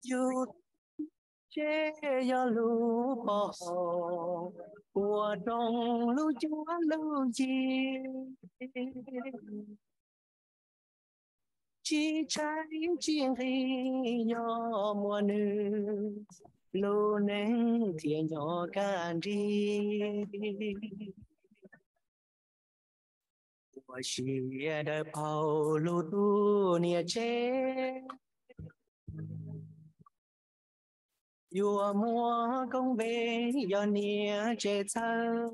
yêu chế ya lu bỏ của đông lu chúa lu gì chỉ trái chuyện khi nhỏ mùa nữ lu nên thiên nhỏ can đi我是的跑路途年前。yuav mua công về do nia chế thơ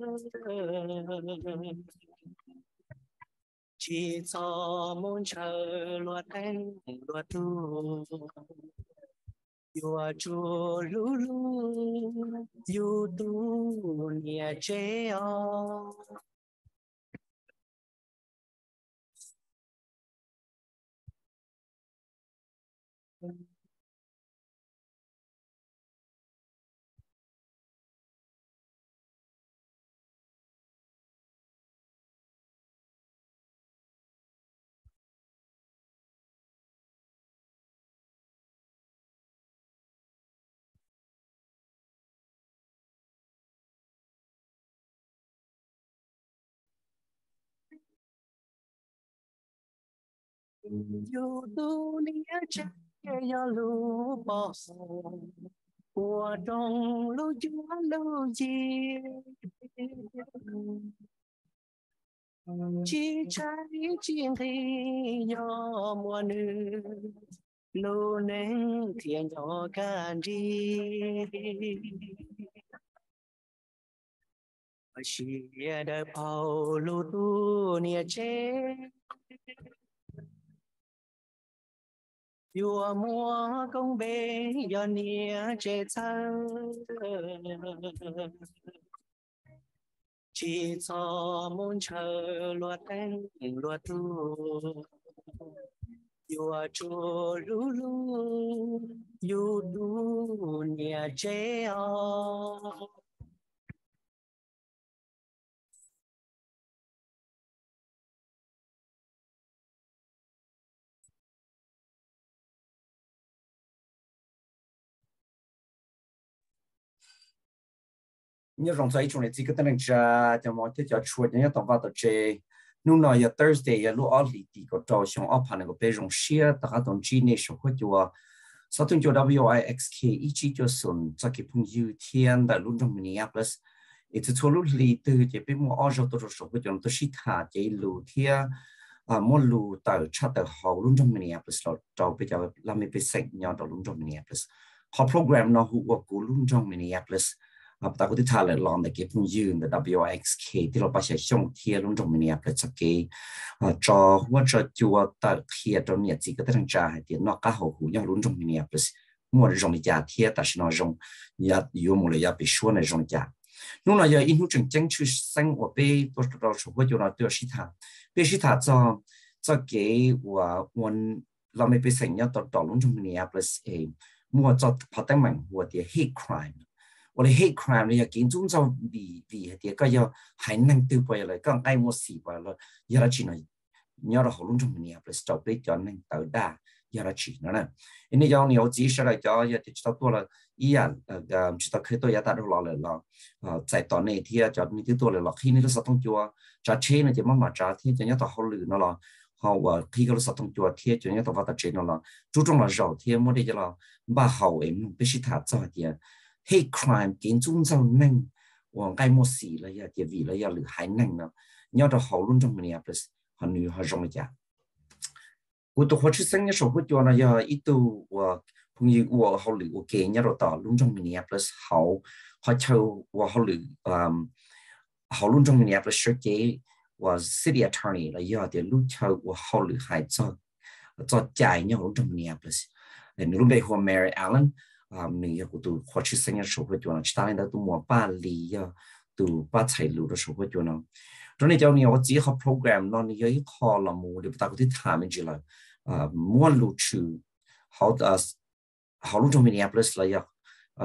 chỉ cho muốn chờ loạt anh loạt tu yuav chua lu lu yu tu nia chế o yu tu nia chế ya lu bỏ của đông lu chúa lu gì chỉ trái chuyện khi nhỏ mùa nữ lu nên thiên nhỏ can đi chỉ đã跑路途年前yuav mua công về do nia chế thơ chỉ cho muốn chờ loạt anh loạt tu yuav chua lu lu yu tu nia chế o nhớ rong say trong này chỉ có tên là cho mọi thứ cho chuột nhớ tổng vào tổ chế nung nói giờ Thursday giờ lúc ở lì thì có trò xong ở phần này có bé rong share tất cả tổng chi này số của chùa sau tuần cho WIXK ý chí cho xuân cho cái phong yêu thiên tại luôn trong Minneapolis ít cho lúc lì từ cái bé mua ở trong tổ số của chùa tôi sĩ thà cái lù thiên mua lù tại chợ tại hậu luôn trong Minneapolis rồi trâu bây giờ làm mấy bé sạch nhau tại luôn trong Minneapolis họ program nó hữu của luôn trong Minneapolis ta có thể thay lại lòng để cái phong dương để WIXK thìเราไปใช้ช่องเทียรุ่นตรงนี้ประจักษ์จอว่าจะจัวตัดเทียตรงนี้จีก็ต้องจ่ายที่นอกก็หัวหูยังรุ่นตรงนี้ประมัวตรงนี้จ่าเทียแต่ฉันตรงยัดอยู่หมดเลยยัดไปช่วยในตรงจ่านู่นน่ะยังอินทุจังจังชื่อสังว่าไปตัวเราชอบอยู่ในตัวสิทธาไปสิทธาจะเกี่ยวว่าวันเราไม่ไปสัญญาต่อรุ่นตรงนี้ประเองมัวจะพอตั้งมันหัวเดีย hate crime我哋 hate crime 你又見中就離啲個要係能對背嚟，講愛我死背嚟，要嚟錢嚟，要嚟好longe money啊，plus 就俾咗能到大，要嚟錢啦。因為有你有知識嚟咗，有啲知道多啦，依人知道佢都有帶到落嚟咯，在當呢啲就呢啲多嚟落，khi呢都實通咗，揸車呢就乜乜揸添，就一度好亂咯。họ khi cái lúc thông chùa thiệt cho những tàu vật trên nó là chú trọng là giàu thiệt mỗi đây là ba hậu em biết sĩ thà cho thiệt hate crime kiến trung giàu năng và cái một xí là ya thiệt vì là ya lừa hại năng nó nhớ đó hậu luôn trong Minneapolis họ nữ họ rong ra của tôi họ chỉ sinh nhật số của chùa là ya ít tu và cũng như của họ lừa ok nhớ đó tao luôn trong Minneapolis họ chơi và họ luôn trong Minneapolis sẽ cái và city attorney là do thì lúc chơi và họ lừa hại cho chạy nhau luôn trong Minneapolis nên lúc bây giờ Mary Allen mình cũng từ họ chỉ sinh nhật số của chùa nó chỉ ta từ mùa ba lì từ ba chạy lừa số của chùa nó cho nên cho nhiều chỉ học program nó nhiều họ là mua để ta có thể tham gia là mua lừa trừ họ luôn trong Minneapolis là do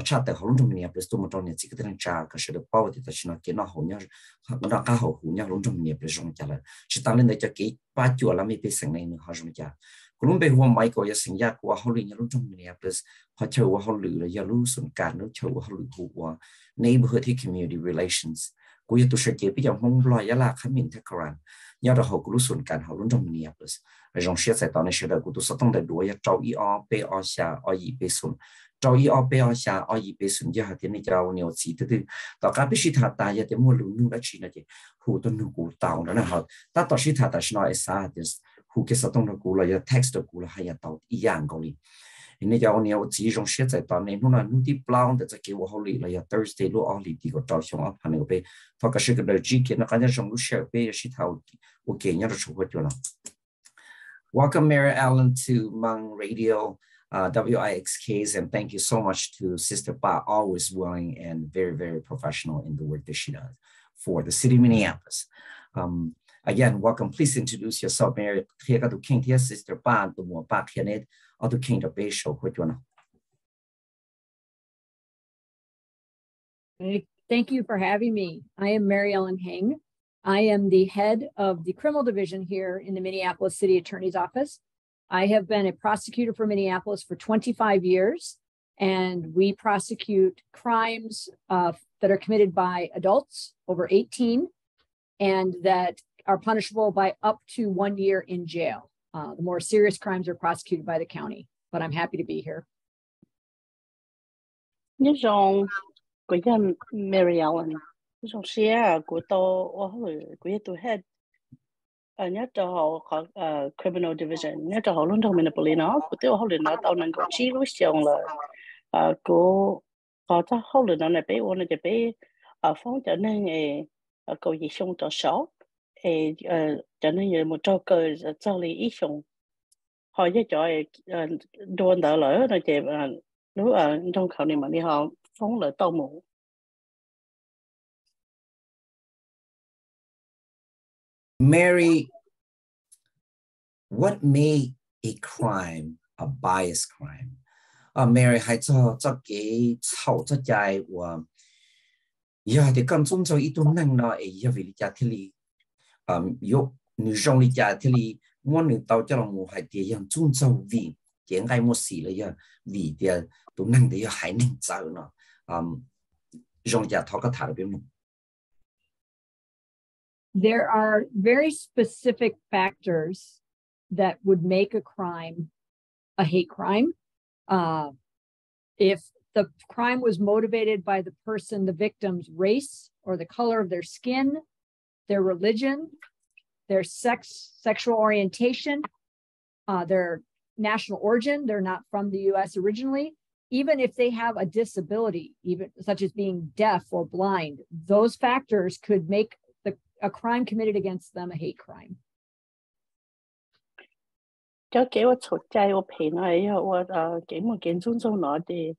cha tại họ luôn trong Minneapolis tôi một trong những chỉ có thể trả cái sự được bao thì ta chỉ nói cái nó hậu nhau nó cả hậu nhau luôn trong Minneapolis trong trả là chỉ ta lên đây cho cái ba chùa là mấy cái sinh này nữa họ trong trả cũng bây hôm Michael ya sinh nhật của họ luyện nhà lúc trong Minneapolis họ chơi của họ luyện là nhà lúc xuân cảnh lúc chơi của họ luyện của neighborhood community relations của nhà tôi sẽ chế bây giờ mong lo ya là khá mình thế karan nhà đó họ cũng lúc xuân cảnh họ lúc trong Minneapolis rồi trong sẽ tại này sẽ là của tôi sẽ tông đại đuổi ya trâu o pe o xa o gì pe xuân trâu o pe o xa o gì pe xuân giờ họ thì này giàu nhiều gì thứต่อการพิชิตหาตายาแต่มัวลุ้นนู่นและชีนะเจ้หูต้นนูกูเต่าแล้วนะฮะถ้าต่อชิตหาแต่ชนอยสาเดสหูเกษตรต้องกูเลยเท็กซ์กูเลยให้ยาเต่าอีอย่างก็เลยนี่จะเอาเนี่ยจีจงเสียใจตอนนี้นู่นน่ะนู่นที่เปล่าแต่จะเกี่ยวเขาเลยเลย Thursday รู้อ๋อเลยดีกว่าเจ้าชงอ่ะพันธุ์ก็ไปพอก็ชื่อกันเลยจีเกี่ยนกันจะจงรู้เชื่อไปชิตหาโอเคเนี่ยเราช่วยกันแล้ว Welcome Mary Ellen to Hmong Radio WIXKs, and thank you so much to Sister Pa, always willing and very, very professional in the work that she does for the city of Minneapolis. Again, welcome. Please introduce yourself, Mary. Here to King, here, Sister Pa, to more back here, or to King the base show. What you know? Thank you for having me. I am Mary Ellen Heng. I am the head of the criminal division here in the Minneapolis City Attorney's Office. I have been a prosecutor for Minneapolis for 25 years, and we prosecute crimes that are committed by adults over 18 and that are punishable by up to 1 year in jail. The more serious crimes are prosecuted by the county, but I'm happy to be here. Mary Ellen, head nhất cho họ criminal division nhất cho họ luôn trong Minneapolis nó của tiêu họ liền nói tao năng có chi lúc xong là của họ cho họ liền nói này bé ôn này bé phóng trở nên cầu gì xong cho sáu trở nên một trò cờ cho lý ý xong họ với cho đồn đỡ lỡ rồi chị nếu ở trong khảo này mà đi họ phóng lỡ tàu mũ. Mary, what made a crime a biased crime? Mary 还做给炒做在我，呀，的刚中做一顿能呢，也为了家庭里，有女生的家庭里，我女到这了我还得样中做为，点解我死了呀？为的都能的要还能走呢，让家讨个他的边路。There are very specific factors that would make a crime a hate crime. If the crime was motivated by the person, the victim's race or the color of their skin, their religion, their sexual orientation, their national origin, they're not from the US originally, even if they have a disability, even such as being deaf or blind, those factors could make a crime committed against them a hate crime. Cho kế hoạch sổ chạy ở phía này, và kế một kiến trung sâu nó thì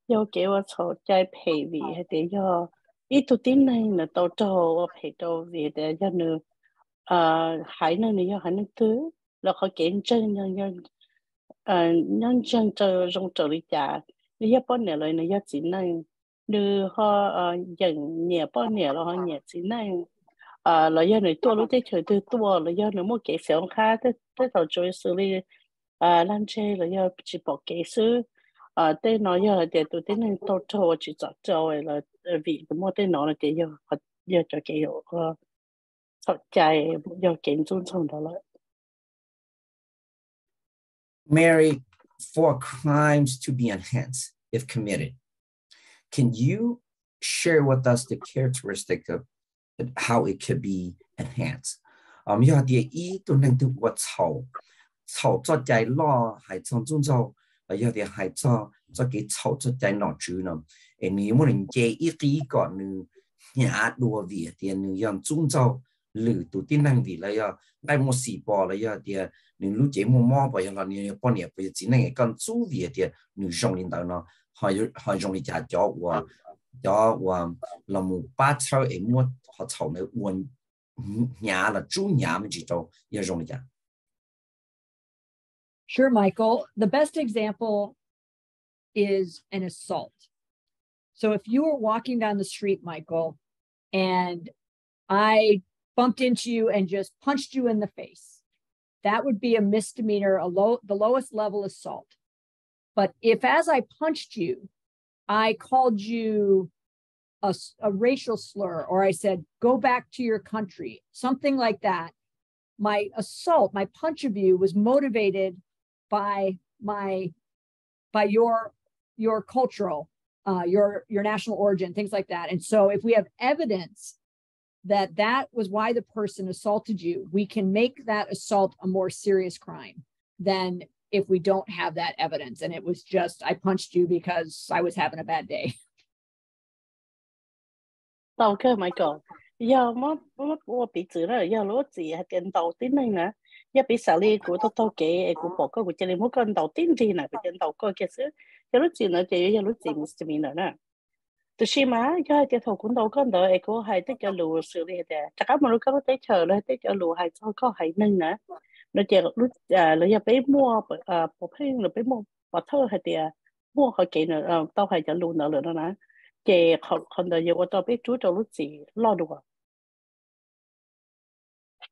do kế hoạch sổ chạy phía vì thế do ít tu tin này là tàu trâu ở phía trâu vì thế cho nữa hải nơi này hải nơi thứ là họ kiến chân nhân chân chờ trong chờ đi trả nếu như bọn này là do chỉ này đưa họ dần nhẹ bọn này là họ nhẹ chỉ này là do người tua lúc tới trời từ tua là do người mua kế sử dụng khác tới tàu trôi xử lý lan chơi là do chỉ bỏ kế sử tới nói giờ để tụi tới nên tàu trôi chỉ chọn trôi là vì mua tới nó là để do cho kế hiệu sọt chạy do kiến trung xong đó là. Mary, for crimes to be enhanced if committed, can you share with us the characteristic of how it could be enhanced? Giờ thì ý tôi nên tự what炒做在咯，还从中做，有啲还做给炒做在哪住呢？你冇人借一个呢，伢多位啲呢，让中做路都啲能位了呀，爱冇事报了呀啲，你路节目冇报呀啦，你半年不只能跟主位啲，你上领导呢，还容易家教我。我那么把炒我和炒呢问伢了煮伢们知道也容易讲。Sure, Michael. The best example is an assault. So if you were walking down the street, Michael, and I bumped into you and just punched you in the face, that would be a misdemeanor, the lowest level assault. But if as I punched you, I called you a racial slur, or I said, go back to your country, something like that, my assault, my punch of you was motivated by your cultural, your national origin, things like that. And so if we have evidence that that was why the person assaulted you, we can make that assault a more serious crime than if we don't have that evidence. And it was just, I punched you because I was having a bad day. Okay, Michael. Giờ mà bị chữ rồi, giờ lúa gì hay tiền đầu tiên này nè, giờ bị xả li của tao kể của bỏ cái của chơi li mua con đầu tiên gì nè, của tiền đầu coi kia xứ, giờ lúa gì nữa chơi giờ lúa gì mình nữa. Từ khi mà giờ tiền thầu cũng đầu con đó, của hay tới cho lúa xử lý thế, chắc là lúa có tới chờ rồi tới cho lúa hay cho có hay nên nè, nó chơi lúa là giờ bị mua bỏ phim rồi bị mua bỏ thơ hay tiền mua họ kể nữa, tao hay cho lúa nữa nữa nè.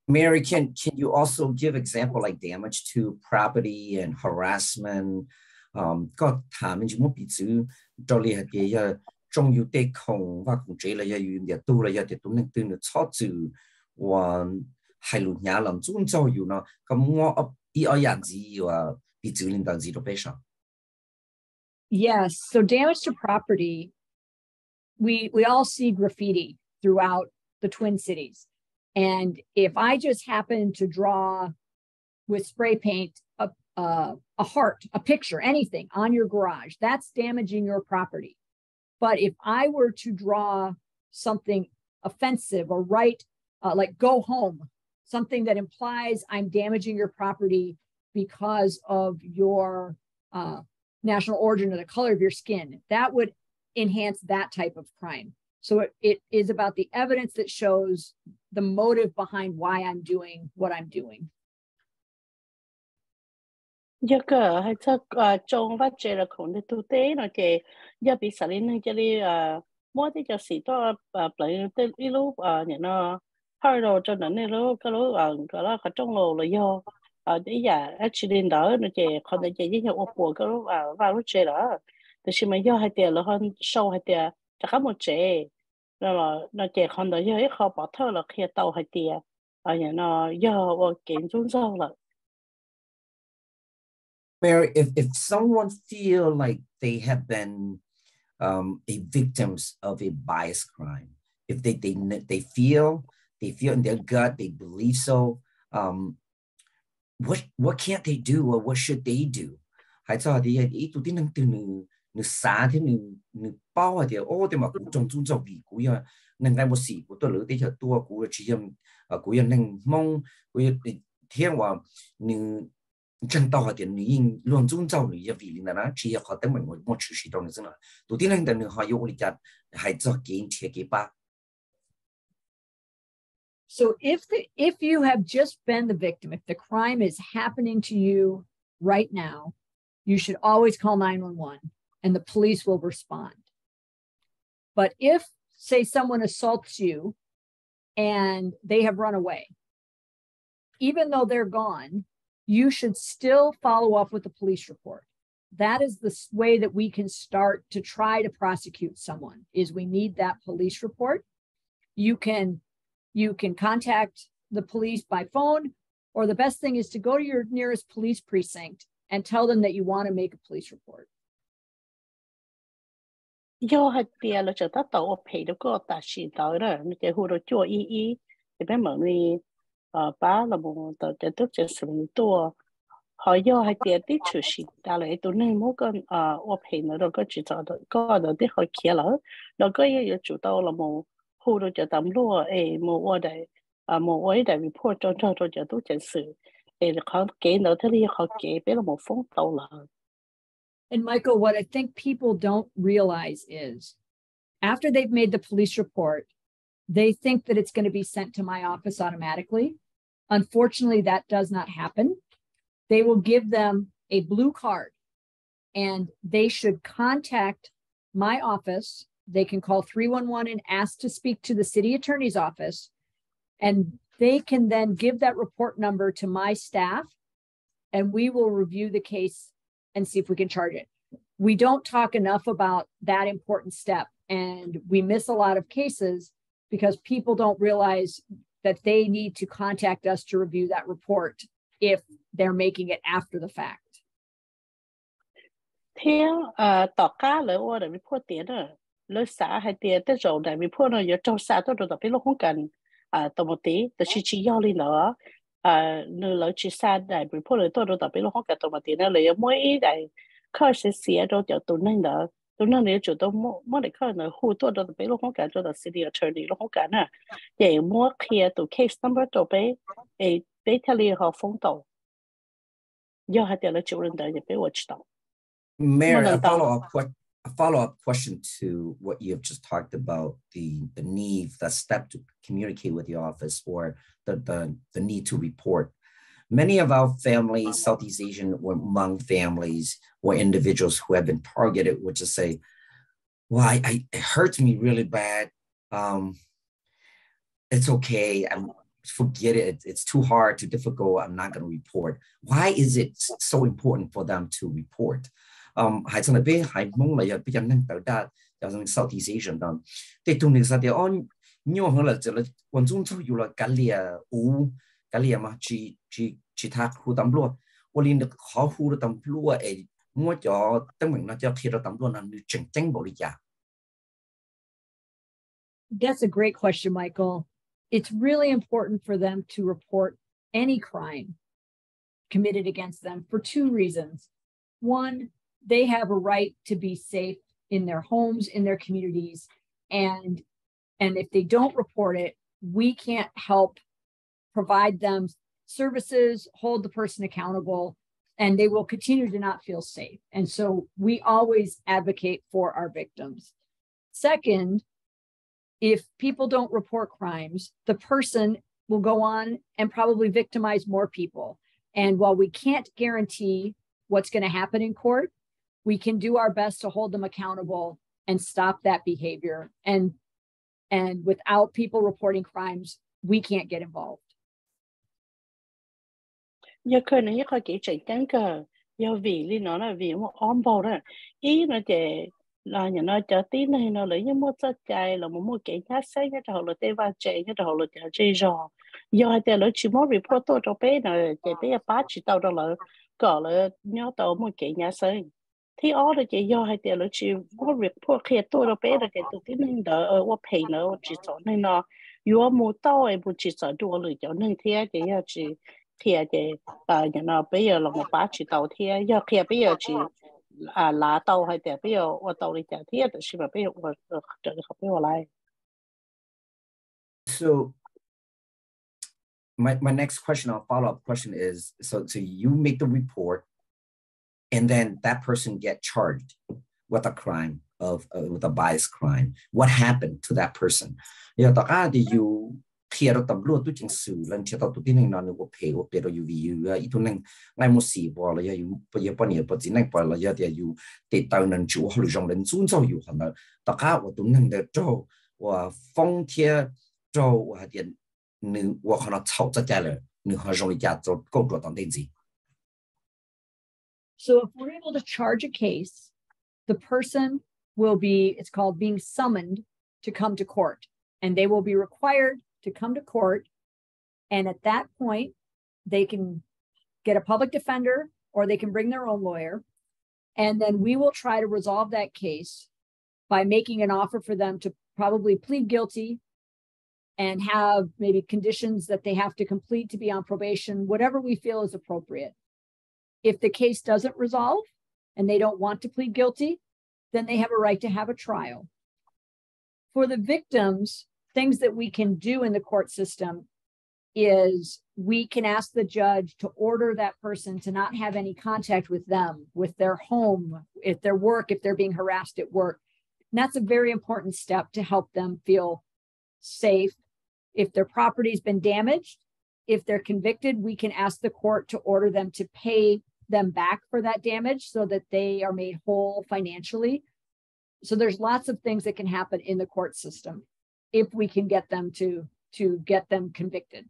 Mary, can you also give example like damage to property and harassment? Có thả mình chỉ muốn bị chữ cho li hạt cái trong yêu tế không và cũng chế là yêu địa tu là yêu địa tu nên từ nó chót chữ và hay luôn nhà làm chúng cháu yêu nó cầm ngõ ấp ý ở nhà gì và bị chữ lên đằng gì đó bây giờ. Yes, so damage to property. We all see graffiti throughout the Twin Cities. And if I just happen to draw with spray paint a heart, a picture, anything on your garage, that's damaging your property. But if I were to draw something offensive or write like go home, something that implies I'm damaging your property because of your national origin or the color of your skin, that would enhance that type of crime. So it is about the evidence that shows the motive behind why I'm doing what I'm doing. Giờ cơ hay chắc trong phát triển là không được tu tế nó kể giờ bị xử lý nên cho đi mỗi cái cho sĩ to bởi tên đi lúc những nó hơi rồi cho nó nên lúc cái lúc cái là trong lò là do để giờ accident đó nó kể không thể chạy với nhau ốp bộ cái lúc vào lúc chơi đó thì khi mà do hai tiền là hơn sâu hai tiền chắc có một chế rồi nó kể không thể do khó bỏ thơ là khi tàu hai tiền những nó do kiện chúng sâu là. Mary, if someone feel like they have been a victims of a bias crime, if they feel in their gut, they believe so, what can't they do or what should they do? Hãy cho thì ý tụi tin năng từ nữ xá thế nữ bao thì thì mà cũng trong chúng trong bị cú ya năng cái một sĩ của tôi lỡ tới giờ tua cú chỉ cú năng mong cú thiênว่าnữ chân tao thì nữ in luôn chúng trong nữ ya vì là nó chỉ có tới mình một chữ sĩ trong nữa tụi tin năng từ nữ họ yêu lý chặt hãy cho kiến thiết cái ba. So if you have just been the victim, if the crime is happening to you right now, you should always call 911 and the police will respond. But if, say, someone assaults you and they have run away, even though they're gone, you should still follow up with the police report. That is the way that we can start to try to prosecute someone, is we need that police report. You can contact the police by phone, or the best thing is to go to your nearest police precinct and tell them that you want to make a police report. Do hai tiền là chờ ta tàu pay được có ta chỉ tới đó, mình cái hồ đồ chua ý thì bé mở đi bá là một tờ cái tức chỉ xử lý tua họ do hai tiền tí chủ sĩ ta lại tụi nên mỗi con pay nữa rồi có chỉ cho có được tí họ kia lỡ rồi có yêu chủ tàu là một hồ đồ chờ tầm lúa một đại report cho chờ tôi chỉ xử họ kể nữa thế thì họ kể bé là một phóng tàu là. And Michael, what I think people don't realize is after they've made the police report, they think that it's going to be sent to my office automatically. Unfortunately, that does not happen. They will give them a blue card and they should contact my office. They can call 311 and ask to speak to the city attorney's office. And they can then give that report number to my staff, and we will review the case and see if we can charge it. We don't talk enough about that important step, and we miss a lot of cases because people don't realize that they need to contact us to review that report if they're making it after the fact. Theo tỏ cá lỡ ô để report tiền đó lỡ xã hay tiền tới rồi để report nó giờ trong xã tôi rồi biết lúc không cần tầm một tí từ chỉ do đi nữa nơi lỡ chỉ xã để report rồi tôi biết lúc không cần tầm một tí nữa lấy mỗi để khơi sẽ xía rồi cho tụi nên nếu chủ tôi mỗi để khơi nó hú tôi rồi biết lúc không cần rồi city attorney lúc không cần à để mỗi kia tụi case number tôi bé theo liền họ phong tàu do hai tiền lỡ chủ任để biết watch tàu. Mary, a follow-up question to what you have just talked about, the need, the step to communicate with the office, or the need to report. Many of our families, Southeast Asian or Hmong families or individuals who have been targeted would just say, well, it hurts me really bad. It's okay. Forget it. It's too hard, too difficult. I'm not going to report. Why is it so important for them to report? Hải sản bé hải mong là bây giờ năng tạo ra cho rằng Southeast Asian đó, để tụi mình sẽ để on nhiều hơn là chỉ là quan trọng cho dù là cái lia mà chỉ thắc khu tầm luôn, hoặc là khó khu tầm luôn ấy mua cho tất mình nó cho khi đó tầm luôn là tranh bảo lý giả. That's a great question, Michael. It's really important for them to report any crime committed against them for two reasons. One, they have a right to be safe in their homes, in their communities. And if they don't report it, we can't help provide them services, hold the person accountable, and they will continue to not feel safe. And so we always advocate for our victims. Second, if people don't report crimes, the person will go on and probably victimize more people. And while we can't guarantee what's going to happen in court, we can do our best to hold them accountable and stop that behavior. And without people reporting crimes, we can't get involved. Giờ khơi này có chỉ tránh cờ, giờ vì lý nó là vì một ôm bầu đó, ý nó chỉ là nhà nó cho tí này nó lấy những một chất chạy là một cái nhát say nhất là họ tê va chạy nhất là họ chạy chơi rò, giờ hai tên nó chỉ muốn report tôi cho bé nó chạy bé ba chỉ tàu đó là cỡ là nhớ tàu một cái nhát say. Thì ở đây chỉ do hai tiền là chỉ có report khi tôi đâu bé là cái tôi tin nên đỡ ở qua pay nữa chỉ cho nên nó yuav mua tao ấy bút chỉ cho đua lười cho nên thì cái chỉ thiaj nhà nó bây giờ là một bát chỉ tàu thiaj giờ khi bây giờ chỉ lá tàu hay tiền bây giờ qua tàu đi trả thiaj thì chỉ mà bây giờ trở học bây giờ lại. So my next question, or follow-up question is, so you make the report, and then that person get charged with a crime with a bias crime. What happened to that person? You know, you hear the blue to sue, and you thought to be non will pay or pay you itu nang ngai mo si bo la you pa ni pa jin nang pa la ya you te tao nan chu ho jong len zun zao you han da ta ka wo tu nang de zhou wa fong tie zhou wa dian nu wo kha na chao za jia le nu ha zhong li jia zhou gou zhuo dang ding ji. So if we're able to charge a case, the person will be, it's called being summoned to come to court, and they will be required to come to court. And at that point, they can get a public defender or they can bring their own lawyer. And then we will try to resolve that case by making an offer for them to probably plead guilty and have maybe conditions that they have to complete to be on probation, whatever we feel is appropriate. If the case doesn't resolve and they don't want to plead guilty, then they have a right to have a trial. For the victims, things that we can do in the court system is we can ask the judge to order that person to not have any contact with them, with their home, if their work, if they're being harassed at work. And that's a very important step to help them feel safe. If their property's been damaged, if they're convicted, we can ask the court to order them to pay them back for that damage so that they are made whole financially. So there's lots of things that can happen in the court system if we can get them to get them convicted.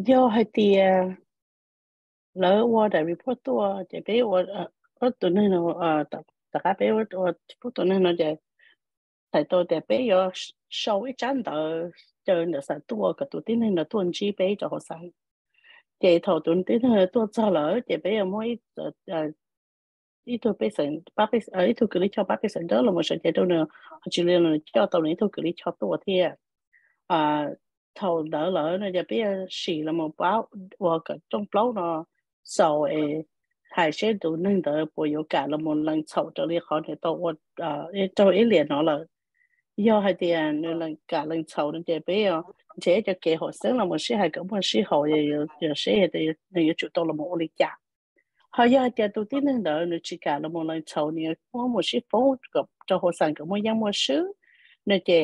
do hai tia lỡ qua đại report tua để bé ở tụi này nó tất cả bé ở tụi này nó để tại tôi để bé ở sau ít chán tờ chờ được sản tua cái tụi này nó tuần chi bé cho họ sản để thầu tụi này tua cho lỡ để bé ở mỗi ít thôi bé sản ba bé ở ít thôi cứ lấy cho ba bé sản đó là một sự chế độ nữa chỉ là cho tụi này thôi cứ lấy cho tua thì thầu đỡ lỡ nó giờ bây giờ xì là một báo và cái trong báo nó sau hải sẽ đủ nên đỡ bồi dưỡng cả là một lần sau trở lại khó để tàu cho ý liền nó là do hai tiền nên là cả lần sau nên giờ bây giờ chế cho kế hoạch sáng là một sĩ hay cũng một sĩ hậu giờ sẽ thì chủ động là một lịch trả họ giờ giờ đầu tiên nên đỡ nó chỉ cả là một lần sau này có một sĩ phố cho hồ sơ cũng một dạng một số nên giờ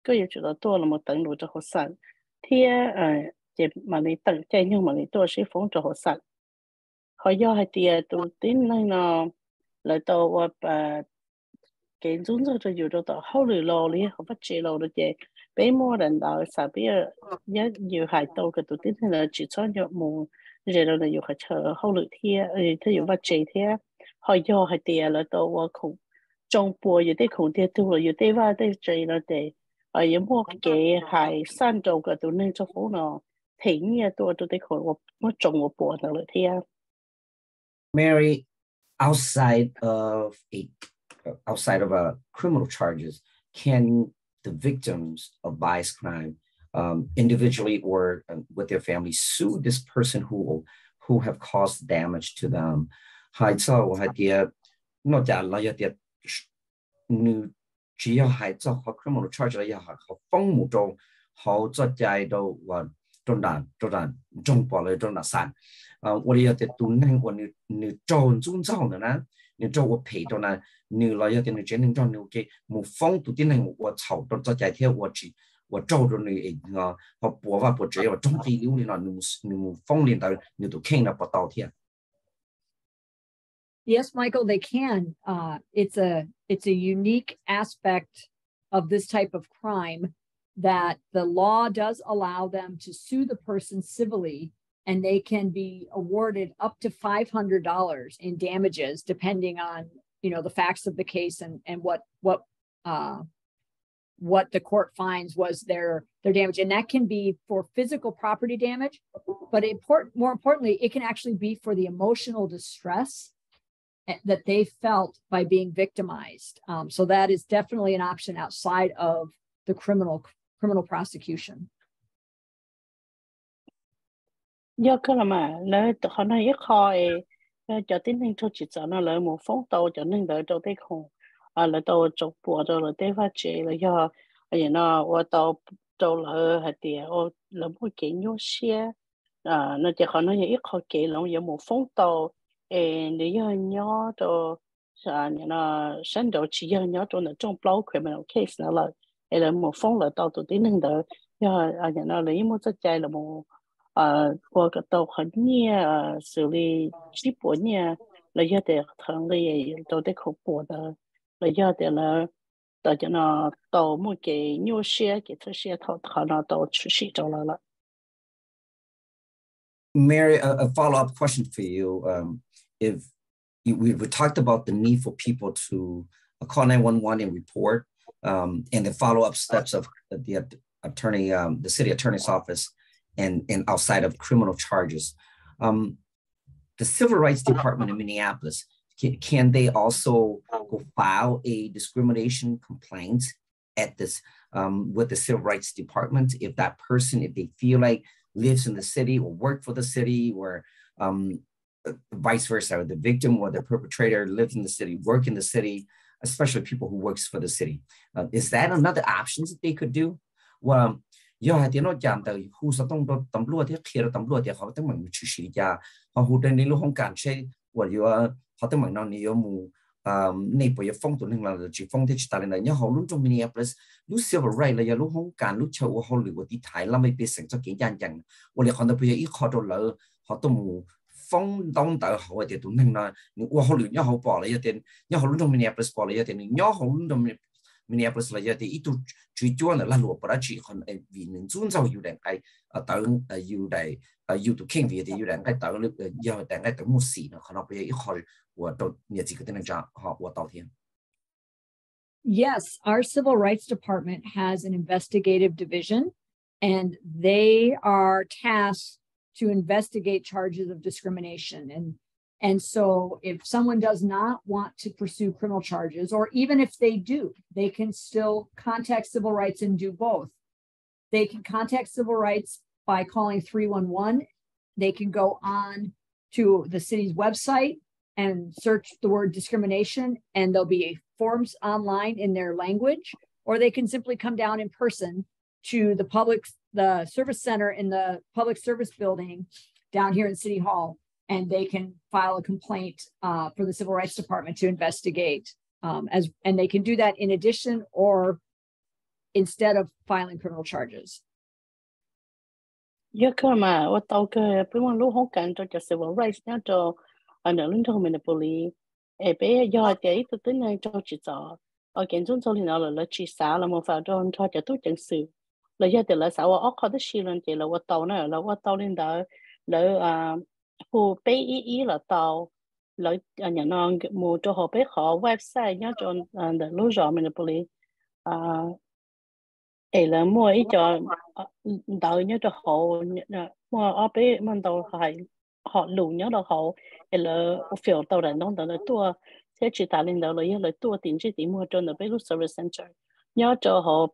có yêu cầu多了嘛，等路就好散。天这嘛你等这样嘛你多是风就好散。好要係啲到啲呢呢嚟到我幾種就要到後來路呢，好不知路的啫。俾冇人到啥邊一要係到嘅到啲呢只穿咗冇，然後呢要係chờ後來天佢要不知天，好要係啲嚟到我窮中部有啲窮啲多，有啲話啲最啦啲。有冇嘅係山做嘅到呢做好咯，挺嘢多到啲佢我種我播到嚟聽。Mary, outside of criminal charges, can the victims of bias crime individually or with their families sue this person who have caused damage to them? Hai cho hai tia nó chả là ya tia nu chỉ hai cho họ criminal charge là họ phong một chỗ họ cho chạy đâu và trong đàn trong bỏ lại trong đàn sản我哋有啲ตุน我你做中招的呢你做我陪到呢你来有啲你真能做你嘅冇放到啲呢我炒到在在天我做到你我播話播只有中地流你你冇放你到你都傾啦不到天。Yes, Michael, they can. It's a unique aspect of this type of crime that the law does allow them to sue the person civilly, and they can be awarded up to $500 in damages, depending on the facts of the case and what the court finds was their damage, and that can be for physical property damage, but more importantly, it can actually be for the emotional distress that they felt by being victimized. So that is definitely an option outside of the criminal prosecution. Do cái là mà lấy họ nói ít khó cho tính nên cho chỉ cho nó lấy một phong tàu cho nên đợi cho tới không là tàu chụp bộ rồi là tới phát triển là do nó qua tàu là hạt tiền là một cái nhô xe nó chỉ họ nói ít khó kể là một phong tàu nếu như nhớ cho nó sinh đầu chỉ nhớ cho nó trong bao criminal case nó là một phong là tàu tụi tính nên đợi do nó lấy một cái chạy là một qua cái tàu khẩn nha xử lý chỉ bộ nha là do để thằng người tàu để khổ bộ đó là do để là tàu cho nó tàu một cái nhô xe cái thứ xe thọ nó tàu出事咗啦。Mary, a follow-up question for you. If we talked about the need for people to call 911 and report, and the follow-up steps of the attorney, the city attorney's office, and outside of criminal charges, the Civil Rights Department in Minneapolis, can they also go file a discrimination complaint at this with the Civil Rights Department if that person, if they feel like lives in the city or work for the city, or vice versa, or the victim or the perpetrator lives in the city, work in the city, especially people who works for the city? Is that another option that they could do? Well, do hai tiếng nói chạm từ khu sở tông đó tầm lúa thì khi đó tầm lúa thì họ tới mình chịu sĩ cha họ hụt đến lúc không cản xe và họ tới mình nó nhiều mù này bây giờ phong tụ nên là chỉ phong thế chỉ ta lên nhớ họ lúc trong Minneapolis lúc civil right là giờ lúc không cản lúc chờ họ lựa đi thái làm mấy việc cho kiện gian chẳng và lại còn bây giờ ít họ đâu lỡ họ tới mù phong đông tại họ thì tụ nên là họ lựa nhớ họ bỏ lại tiền nhớ họ lúc trong Minneapolis bỏ lại tiền nhớ họ lúc trong Minneapolis là giờ thì ít tu truy chuan là lụa bờ chỉ còn vì nên尊重有人cái等有嚟有到傾嘅有人cái等有人cái等冇事呢，可能俾一開我到日子嗰啲人講嚇我到天。Yes, our Civil Rights Department has an investigative division, and they are tasked to investigate charges of discrimination. And so if someone does not want to pursue criminal charges, or even if they do, they can still contact civil rights and do both. They can contact civil rights by calling 311. They can go on to the city's website and search the word discrimination, and there'll be forms online in their language, or they can simply come down in person to the service center in the public service building down here in City Hall, and they can file a complaint for the Civil Rights Department to investigate. And they can do that in addition or instead of filing criminal charges. Mà ở tàu cái bây giờ lúc không cần cho civil rights nhá cho ở nơi liên thông Minneapolis, bây giờ cái tôi tính này cho chỉ cho ở kiến trung cho thì nó là chỉ xã là một phần cho tôi chẳng sự là giờ thì là xã hội ở đó xí lên thì là ở tàu này là ở tàu lên đó là hồ bây ý là tàu là nhà nó mua cho họ bây họ website nhá cho the lúc rồi Minneapolis là mua ít cho đợi nhớ cho họ mua ở bên mình đâu phải họ lù nhớ đâu họ là phiếu tàu đàn đông là tua sẽ chỉ ta lên đó là tua tiền chỉ tiền mua cho nó bên lúc service center nhớ cho họ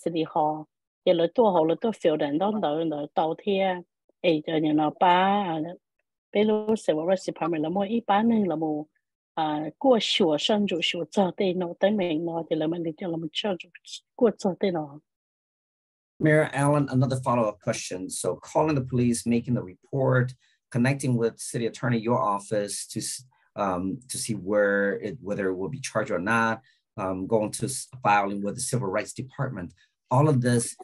city hall là tua họ là tua phiếu đàn đông là tàu thiab cho nhà nó ba bên lúc civil rights department là mua ít ba nên là mua qua sửa sang rồi sửa cho tên nó tới mình nó thì là mình đi cho là mình cho qua cho tên nó. Mayor Allen, another follow-up question. So calling the police, making the report, connecting with city attorney, your office to see whether it will be charged or not, going to filing with the Civil Rights Department. All of this,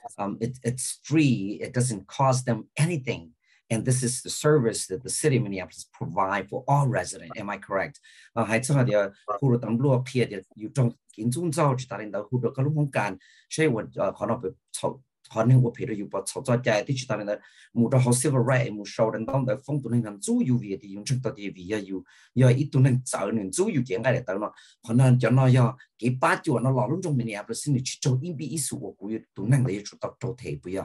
it's free. It doesn't cost them anything. And this is the service that the city of Minneapolis provide for all residents. Am I correct? Hay chứ là khu vực tầm lúa kia thì trong kiến trung giao chỉ ta lên đó khu vực các lúc không can, sẽ có nó bị họ nên có thể được bảo trợ cho trái thì chỉ ta lên đó một đó civil rights một số đến đó phong tục nên làm chủ yếu việc thì dùng trong đó thì vì giờ ít tu nên tạo nên chủ yếu chuyện cái để tạo nó họ nên cho nó giờ cái ba chỗ nó lọt luôn trong Minneapolis nên chỉ cho ít bị ít số của tu nên để cho tập cho thể bây giờ.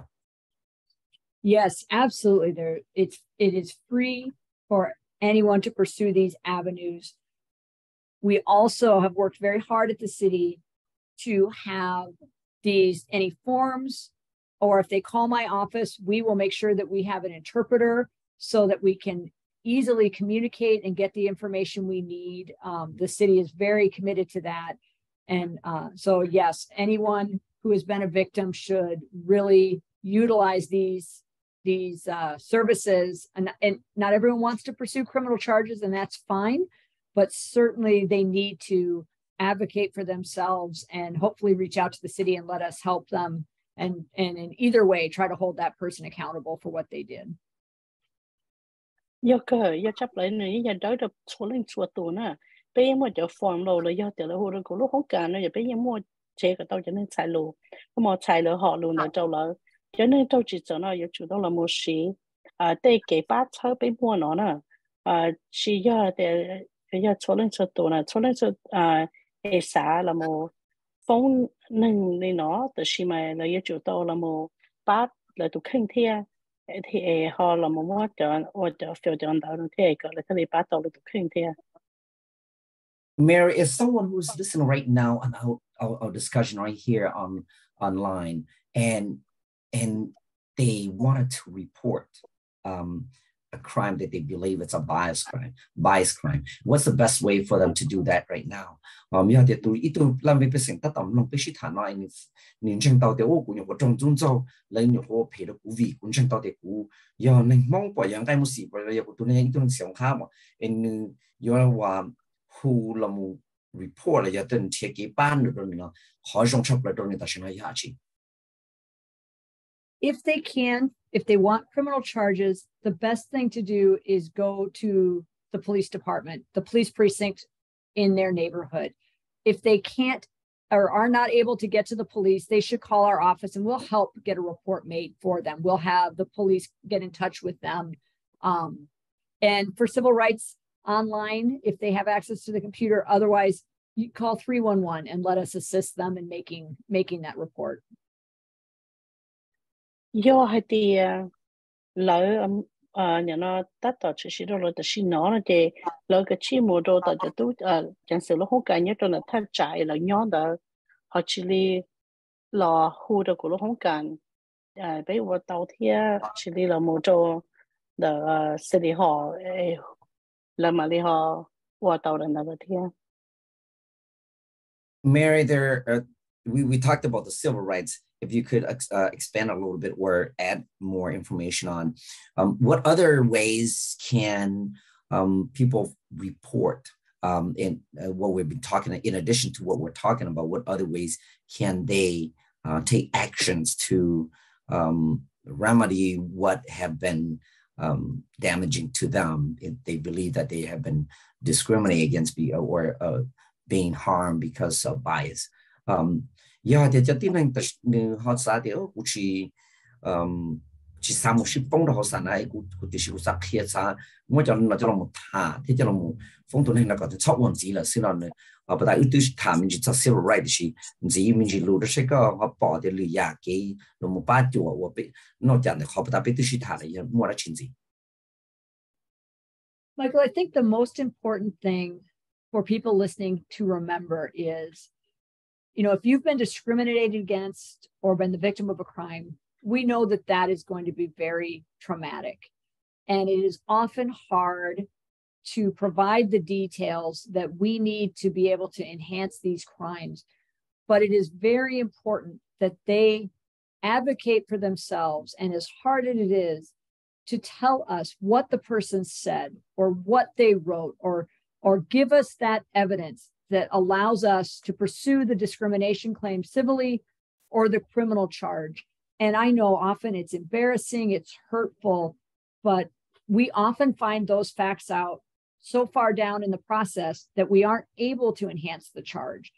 Yes, absolutely. It is free for anyone to pursue these avenues. We also have worked very hard at the city to have any forms, or if they call my office, we will make sure that we have an interpreter so that we can easily communicate and get the information we need. The city is very committed to that. And so yes, anyone who has been a victim should really utilize these services, and not everyone wants to pursue criminal charges, and that's fine, but certainly they need to advocate for themselves and hopefully reach out to the city and let us help them, and in either way try to hold that person accountable for what they did. Do chấp lại này giờ đó được số lên số tù nè bây giờ cho form lâu rồi giờ từ là hồ được lúc không cần nữa giờ bây giờ mua chế cái tàu cho nên xài lù mà xài lù họ lù là trâu là cho nên tôi chỉ cho nó yêu chủ đó là một sĩ để cái bát thơ bên mua nó nè chỉ giờ để giờ số lên số tù nè số lên số xã là một phone nên nó từ khi mà là yêu chủ đó là một bát là tụ khinh thiệp thì họ là một món chọn phiếu chọn đó thì gọi là cái bát đó là tụ khinh thiệp. Mary, if someone who's listening right now on our discussion right here online and they wanted to report a crime that they believe it's a bias crime, what's the best way for them to do that right now? Yeah, thì tôi ít tôi làm việc với sinh tác động lòng biết sĩ thản nói nên chân tàu thì ô cũng nhiều có trong trung châu lấy nhiều có phải được cú vị cũng chân tàu thì cú giờ nên mong bỏ những cái một gì bởi giờ của tôi nên tôi想khác mà nên giờ là who là một report là giờ từng thiết kế ban được rồi mình họ dùng chấp lại rồi người ta sẽ nói giá trị. If they want criminal charges, the best thing to do is go to the police department, the police precinct in their neighborhood. If they can't or are not able to get to the police, they should call our office and we'll help get a report made for them. We'll have the police get in touch with them. And for civil rights online, if they have access to the computer, otherwise you call 311 and let us assist them in making that report. Do hai thì lỡ nhà nó tắt tỏ chỉ sĩ rồi thì xin nó là thì lỡ cái chi mua đồ tao cho tôi chẳng sự nó không cái nhất rồi là thay chạy là nhon đó họ chỉ li lò hu đồ của nó không cần bây giờ tàu thia chỉ li là mua đồ the city hall là mà li họ qua tàu là nào thia. Mary, we talked about the civil rights. If you could expand a little bit or add more information on what other ways can people report in what we've been talking, in addition to what we're talking about, what other ways can they take actions to remedy what have been damaging to them if they believe that they have been discriminated against or being harmed because of bias. Yeah, thì cho tin rằng họ xã thì cũng chỉ sao một sự phong độ họ xã này cũng chỉ sự sát kia xã mỗi cho nó cho nó một thà thì cho nó một phong độ này là có thể chọn vấn gì là xin nó ở bên đây ưu tiên thà mình chỉ cho civil rights thì gì mình chỉ lưu được cái họ bỏ để lưu nhà cái nó một ba chỗ và bị nó chẳng được họ bên đây bị ưu tiên thà là mua ra chuyện gì. Michael, I think the most important thing for people listening to remember is, if you've been discriminated against or been the victim of a crime, we know that that is going to be very traumatic. And it is often hard to provide the details that we need to be able to enhance these crimes. But it is very important that they advocate for themselves. And as hard as it is to tell us what the person said or what they wrote or give us that evidence that allows us to pursue the discrimination claim civilly or the criminal charge. And I know often it's embarrassing, it's hurtful, but we often find those facts out so far down in the process that we aren't able to enhance the charge.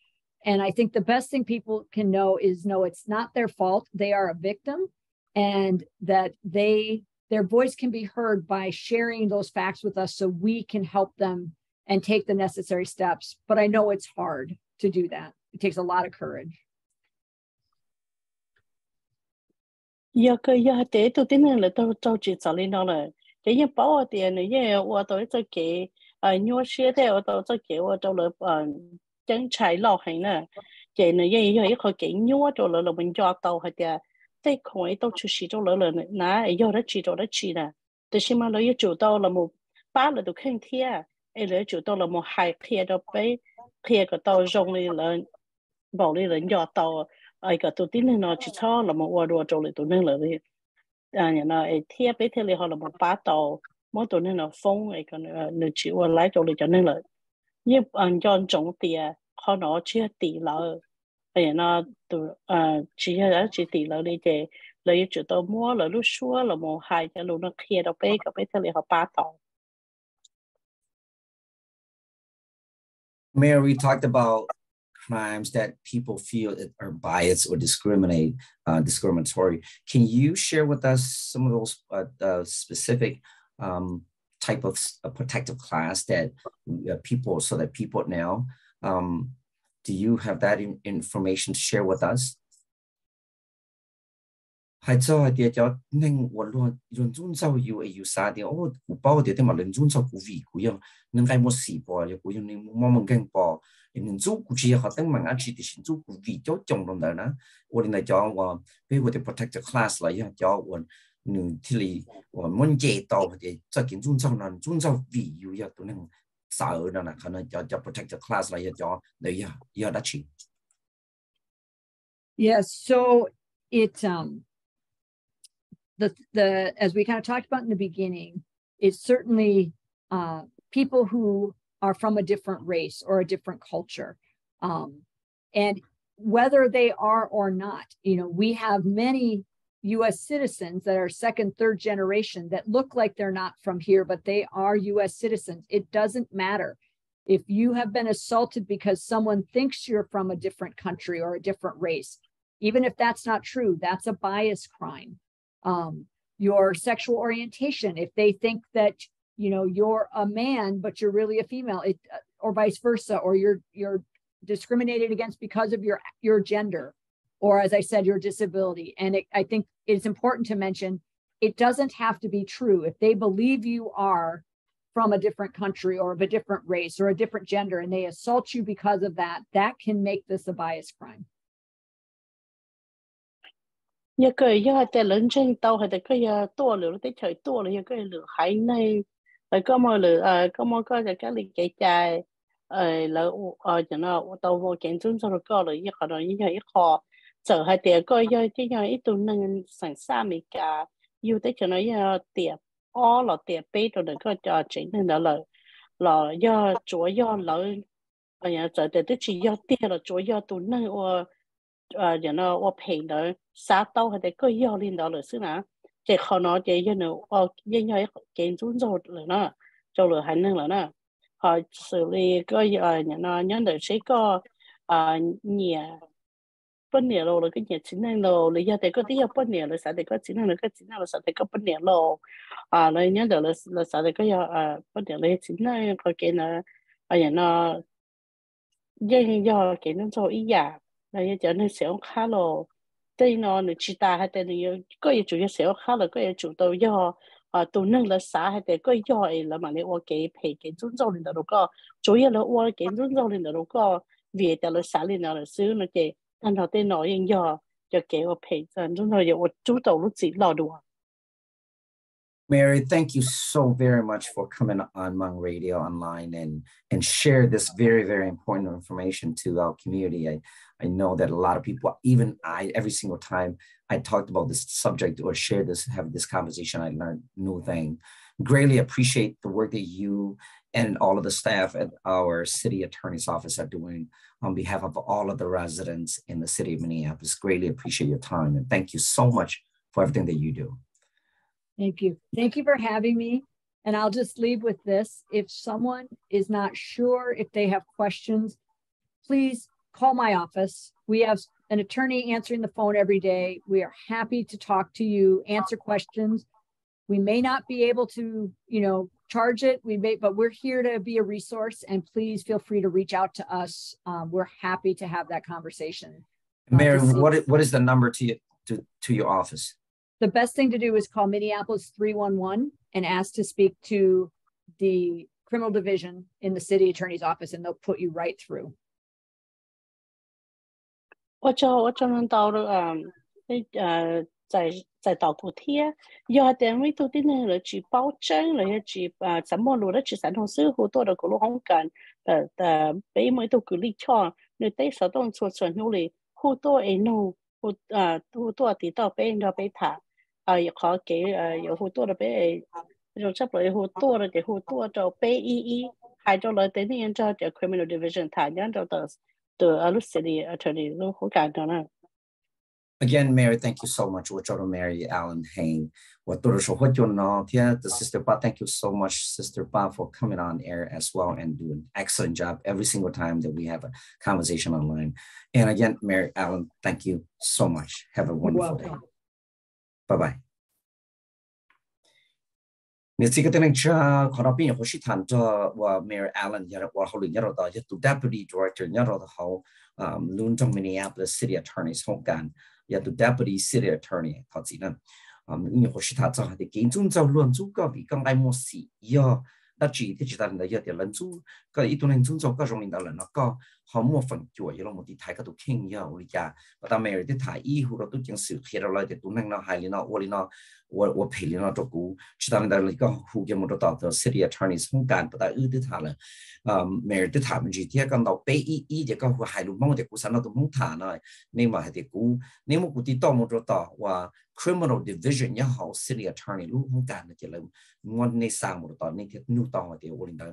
And I think the best thing people can know is, no, it's not their fault. They are a victim, and that their voice can be heard by sharing those facts with us so we can help them and take the necessary steps. But I know it's hard to do that. It takes a lot of courage. Giờ tế tôi tin là tôi chỉ cho lên đó là cái như bảo tiền này như tôi cho cái nhua xe theo tôi cho cái tôi là chẳng chạy lọ hay nè cái này như họ cái nhua tôi là mình cho tàu hay là cái khối tôi chú sĩ tôi là nãy giờ đã chỉ nè tôi xem mà lấy chủ tàu là một ba là tôi khen thiệt lấy chủ tàu là một hai thiệt đó bé thiệt cái tàu rong đi là bảo đi là giờ tàu cái tôi tin là nó chỉ cho là một qua đua trâu lại tôi nên là đi nhà nó thiệp bé thiệp họ là một bát tàu mỗi tôi nên là phong cái nửa chịu qua lái trâu lại cho nên là như cho trồng tiền họ nó chỉ tỷ lợ nhà nó tôi chỉ tỷ lợ đi cái lấy chủ tàu mua là lúc xưa là một hai cái lúc nó kia đó bé thiệp họ bát tàu. Mayor, we talked about crimes that people feel are biased or discriminatory. Can you share with us some of those specific type of protective class that people now, do you have that information to share with us? Hay cho địa cho nên luôn尊重有啥的哦，我包的嘛人尊重古vị古样，能该么事包就古样，你么么更包，人做古些好等忙啊，去的是做古vị就中了的呢。我哋嚟講我，比如我哋 protected class 嚟呀，叫我你ที่里我們接到嘅，即係尊重人尊重vị有呀，都能少了呢，可能叫 protected class 嚟呀，叫你呀要得去。Yes, so it the as we kind of talked about in the beginning, it's certainly people who are from a different race or a different culture, and whether they are or not, we have many U.S. citizens that are second, third generation that look like they're not from here, but they are U.S. citizens. It doesn't matter. If you have been assaulted because someone thinks you're from a different country or a different race, even if that's not true, that's a bias crime. Your sexual orientation, if they think that, you know, you're a man, but you're really a female, or vice versa, or you're discriminated against because of your gender, or as I said, your disability. And I think it's important to mention, it doesn't have to be true. If they believe you are from a different country or of a different race or a different gender, and they assault you because of that, that can make this a bias crime. Giờ cái giờ tại lớn trên tàu hay tại cái giờ tua lửa tới trời tua là giờ cái lửa hải này rồi có mồi lửa có mồi có cái lịch chạy chạy lỡ cho nó tàu vô kiến chúng rồi có lửa giờ họ nói như vậy họ sợ hay tại cái giờ cái giờ ít tụi năng sản xa mỹ cả yêu tới cho nó giờ tiệp là tiệp bê rồi được có cho chính nên đó là giờ chúa giờ lỡ giờ sợ tại tới chỉ giờ tiệp là chúa giờ tụi năng giờ nó phèn đó xã tàu hay cái giờ lên đó là xứ nào chỉ họ nói chỉ giờ nó giờ giờ kiến chúng rồi là nó cho lửa hành năng là nó họ xử lý cái giờ nó nhớ được sẽ có nhà bên nhà rồi cái nhà chính năng rồi lý do thì có tí bên nhà rồi sao thì có chính năng rồi cái chính năng là sao thì có bên nhà rồi rồi nhớ được là sao thì có giờ bên nhà là chính năng có cái nó giờ nó giờ cái nó cho ý giả là giờ nó sẽ khá rồi đây nó chỉ ta hay tên nó có gì chủ yếu sẽ khá là có gì chủ đầu do tụi năng là xã hay tên có do ấy là mà nếu cái phải cái尊trọng lên đó có chủ yếu là cái尊trọng lên đó có vìแต่ละxã lên đó là xứ nó chỉ anh họ tên nói những do cho cái phải dân chúng tôi giờ chủ đầu lúc chỉ lo được. Mary, thank you so very much for coming on Hmong Radio Online and share this very, very important information to our community. I know that a lot of people, even I, every single time I talked about this subject or have this conversation, I learned new thing. Greatly appreciate the work that you and all of the staff at our city attorney's office are doing on behalf of all of the residents in the city of Minneapolis. Greatly appreciate your time and thank you so much for everything that you do. Thank you. Thank you for having me. And I'll just leave with this. If someone is not sure, if they have questions, please call my office. We have an attorney answering the phone every day. We are happy to talk to you, answer questions. We may not be able to, you know, charge it. But we're here to be a resource, and please feel free to reach out to us. We're happy to have that conversation. Mary, what is the number to your office? The best thing to do is call Minneapolis 311 and ask to speak to the criminal division in the city attorney's office, and they'll put you right through. 我就能到了在岛补贴，要单位都得能了去保证了要去怎么路了去三通师好多的个路红干北美都鼓励唱，你对手动做成努力好多诶弄好多地到北到北塔也好给有好多的北就差不多有好多的好多到北还到了等你叫叫 criminal division 他讲到的city attorney 都好简单了。Again, Mary, thank you so much. Mary Allen Heng. The Sister Ba, thank you so much, Sister Ba, for coming on air as well and doing an excellent job every single time that we have a conversation online. And again, Mary Allen, thank you so much. Have a wonderful day. Bye-bye. 你这个等下可能变好是谈着我 Mary Allen 也我后来也到也都 Deputy Director 也到好伦敦 Minneapolis City Attorney's 好干也都 Deputy City Attorney 好子呢你好是他做的建筑就乱做个比刚来模式呀那只的知道人家的人做个一段人做个容易的人那个好模仿做也了目的太个都听呀我家把他 Mary 的他以后都讲是黑了来的都能那海里那我里那我陪里那照顾知道那个户给我到的 City Attorneys 很干不大的他了Mary 的他们之前讲到北这个户海路忙的故事那都忙他呢你嘛还得顾你们估计到么到哇 Criminal Division 也好 City Attorney 路很干的就来我那三么到那天弄到的我领导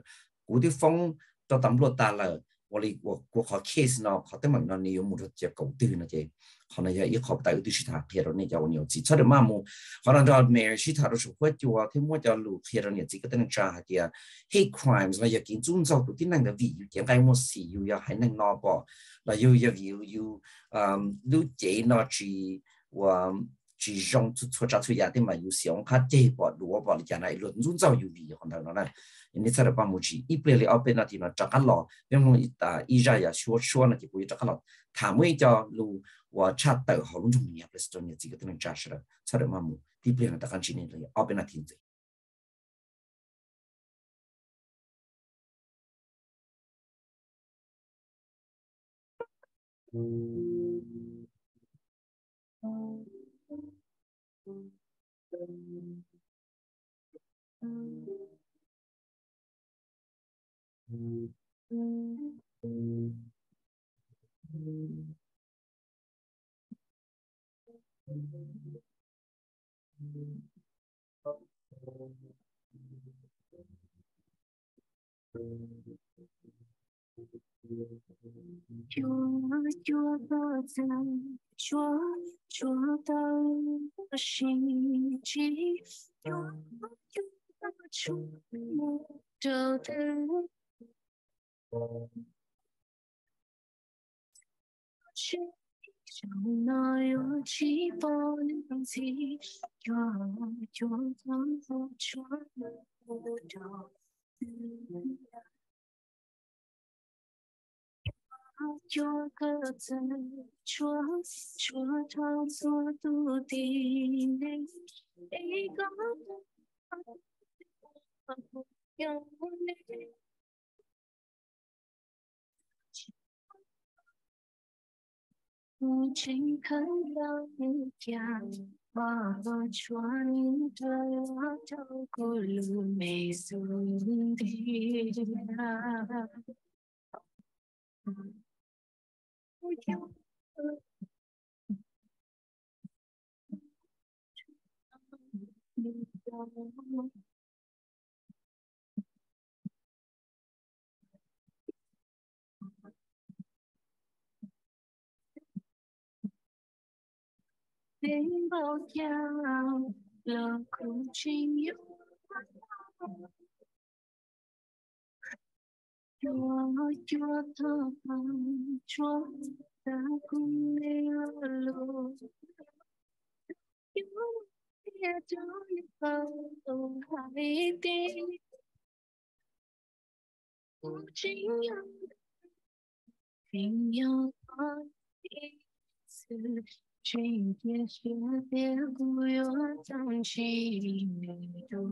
古的风到当落大了我考 case 呢，考的嘛，那你有冇得只狗对呢？这可能要一考到对是他贴了，你叫我牛子，差点嘛么？可能到美是他都是会就啊，听我叫路贴了你这个等查下的 hate crimes 啦，要见遵守到啲能嘅 view，點解我事要係能攞噃？嗱要 view 要這呢是我。只用出家出家的嘛，有想看这把罗把你讲来论遵照有理很多呢。你才能把木器一边里二边那地方扎个老，比如一家呀说呢就不会扎个老，他们叫路我差到好容易不是说你这个都能扎实了，才能把木一边呢大概几年里二边那停止。Chúa có rằng Chúa đâu có sinh chi Chúa có Chúa một đầu tư trong nói chỉ bao nhiêu gì Chúa không có Chúa một đầu Chúa có rằng Chúa thao Chúa tu tin nên để có chính khẩn lao như chàng mà Chúa nín thở trong cô lưu mê xuống đi đến bao nhau lòng không chính yêu Chúa thơ Chúa ta cùng yêu luôn Chúa kia cho những hai tiếng chính tình nhau con sự trên kia chia tiếng vui trong chi đùa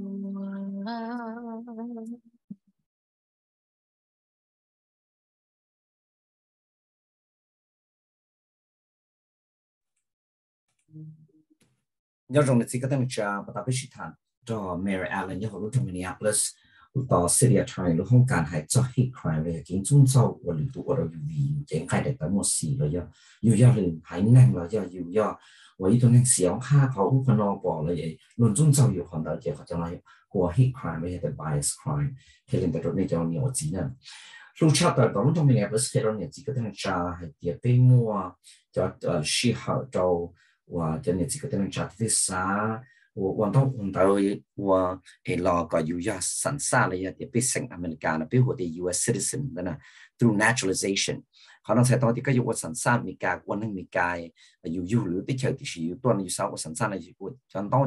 nhớ rằng là chỉ có thể trả bắt đầu biết thằng cho Mary Allen nhớ hồi lúc trong Minneapolis lúc đó city attorney lúc không cần hay cho hate crime về kiến trúc sau và lúc đó rồi vì cái khai để tới một xí rồi giờ liền hay năng rồi giờ và ý tôi năng xéo haเขาคนนอบอกเลยluôn trúng sauอยู่คนเดียวจะเขาจะnói của hate crime về the bias crime thì lên tới đó này cho nhiều gì nữa lúc trước đó lúc trong Minneapolis cái đó này chỉ có thể trả hay tiền bên mua cho sĩ hậu cho và cho nên chỉ có thể trả thứ sáu我老个有要审查了呀，被生阿美加呢，被我的 U.S. citizen 的呢 ，through naturalization， 可能才到底个有我审查美加，我能美加有了的条就是有多呢，有啥我审查呢，我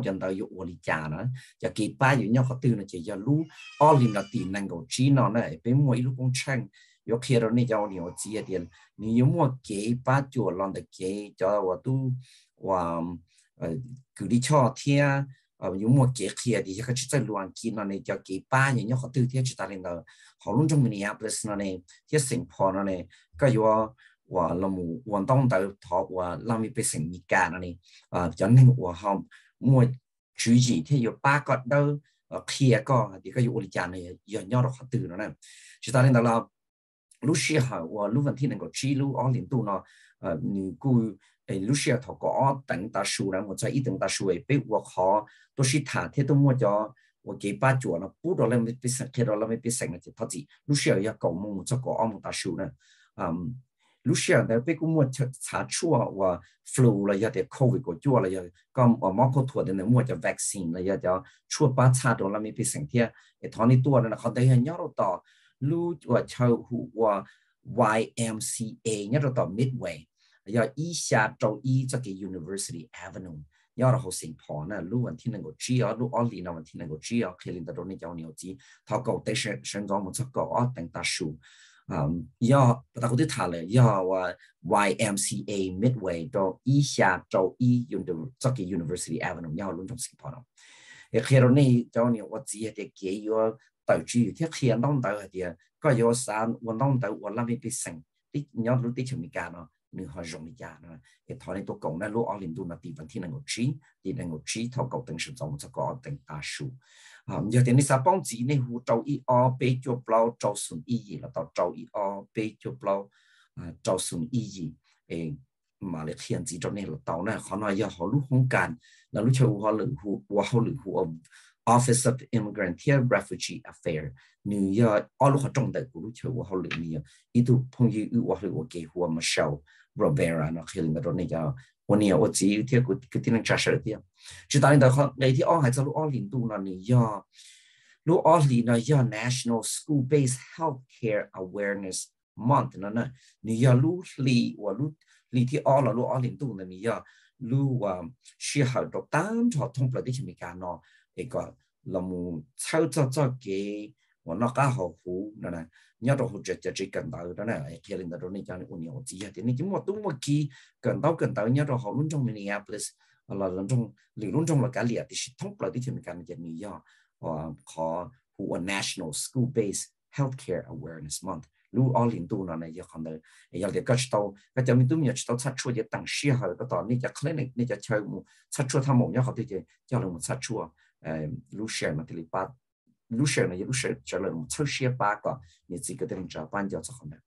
讲到有我的家呢，就给把有鸟好对呢，就要路奥林那地能够知道呢，被我一路工程。有看到你叫我知一点，你有冇给把就让的给，叫我都话佢哋錯聽有冇幾期啊？啲個出在亂見啊！你就幾班人，有好多啲出大領導，好多種 Minneapolis 啊！你啲情況啊！你個要話老母運動到學話讓你變成物價啊！你就nên話學冇注意啲要把個都期個啲個要我哋講呢，人要到好多啦呢。出大領導啦，lúc xưa họ lúc vấn thi này có chỉ lúc ở liên tục nó nếu cứ lúc xưa họ có tầng đa số là một cái tầng đa số ấy biết họ tôi sẽ thả thế tôi mua cho 我给把脚呢，不到那么被生，看到那么被生了，就他自路上要搞么这个阿么大手呢，路上呢被个么查出啊，我 flu 了，要得 covid 个脚了，要咁我毛口脱的呢，么叫 vaccine 了，要叫出把查到那么被生天，诶，他你多呢，好得很鸟到路我超乎我 YMCA 鸟到 midway， 要一下周一这个 University Avenue。要然后成跑呢，路问题能够知啊，路二里那问题能够知啊，可能得到你叫牛子，他搞得身高么子高啊，等大树，要不大个的他了，要我 YMCA Midway 到一下周一用的这个 University Avenue 要轮中成跑了，也看到你叫你我自己的给有导致，他看到到的，个有啥我弄到我那边被生，你要路的就没干了。你好容易呀，那他呢都讲呢，路二零度那地方天能够知，地能够知，他搞定是做这个定大数，有啲你啥帮子呢？胡周一被就不捞周顺意义了，到周一被就不捞周顺意义，马来天子做呢了到呢，可能要好路空間，那路就我好路 Office of Immigrant and Refugee Affairs， 你要all路好重的，路就我好路呢，一度朋友我給我們show。Rivera 那可能那种那叫我呢，我自己听个能查实的，就当你的好，那天还在路20度呢，你要路20呢要 National School-Based Healthcare Awareness Month 呢，你要路里我路里天了路20度呢，你要路学校都单朝通不了的前面干咯，那个那么操作给我那刚好糊呢。nhớ rồi hỗ trợ chỉ cần tới đó này khi lên đó này cho nên nhiều gì thì nên chỉ một tung một kỳ cần tới nhớ rồi họ luôn trong Minneapolis là luôn trong là cả liệt thì thông lại thì mình cần nhận nhiều họ who National School-Based Healthcare Awareness Month lúc ở liên tu này giờ còn giờ để các tàu các cho mình tu nhiều tàu sát chua để tăng sĩ họ cái tàu này cho clinic này cho chơi một sát chua tham mộng nhớ họ thì cho là một sát chua lúc share mà thì bắt lúc share này lúc share cho là một số share ba cái你自己的找班叫做什么？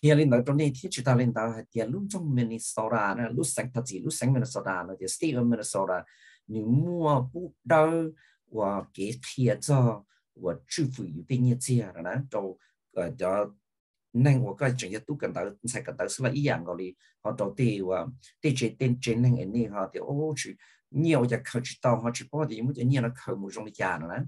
现在到呢，天气大领导还点路中 Minnesota 呢，路省他自路省 Minnesota 呢，就 State of Minnesota， 你摸不到我给贴着我支付有的日子啊，呢就叫那我个整日都跟到才跟到是了一样个哩，我到底我对这那个呢哈，就哦去你我就考知道哈，只不过的因为就你那考目中的家了呢。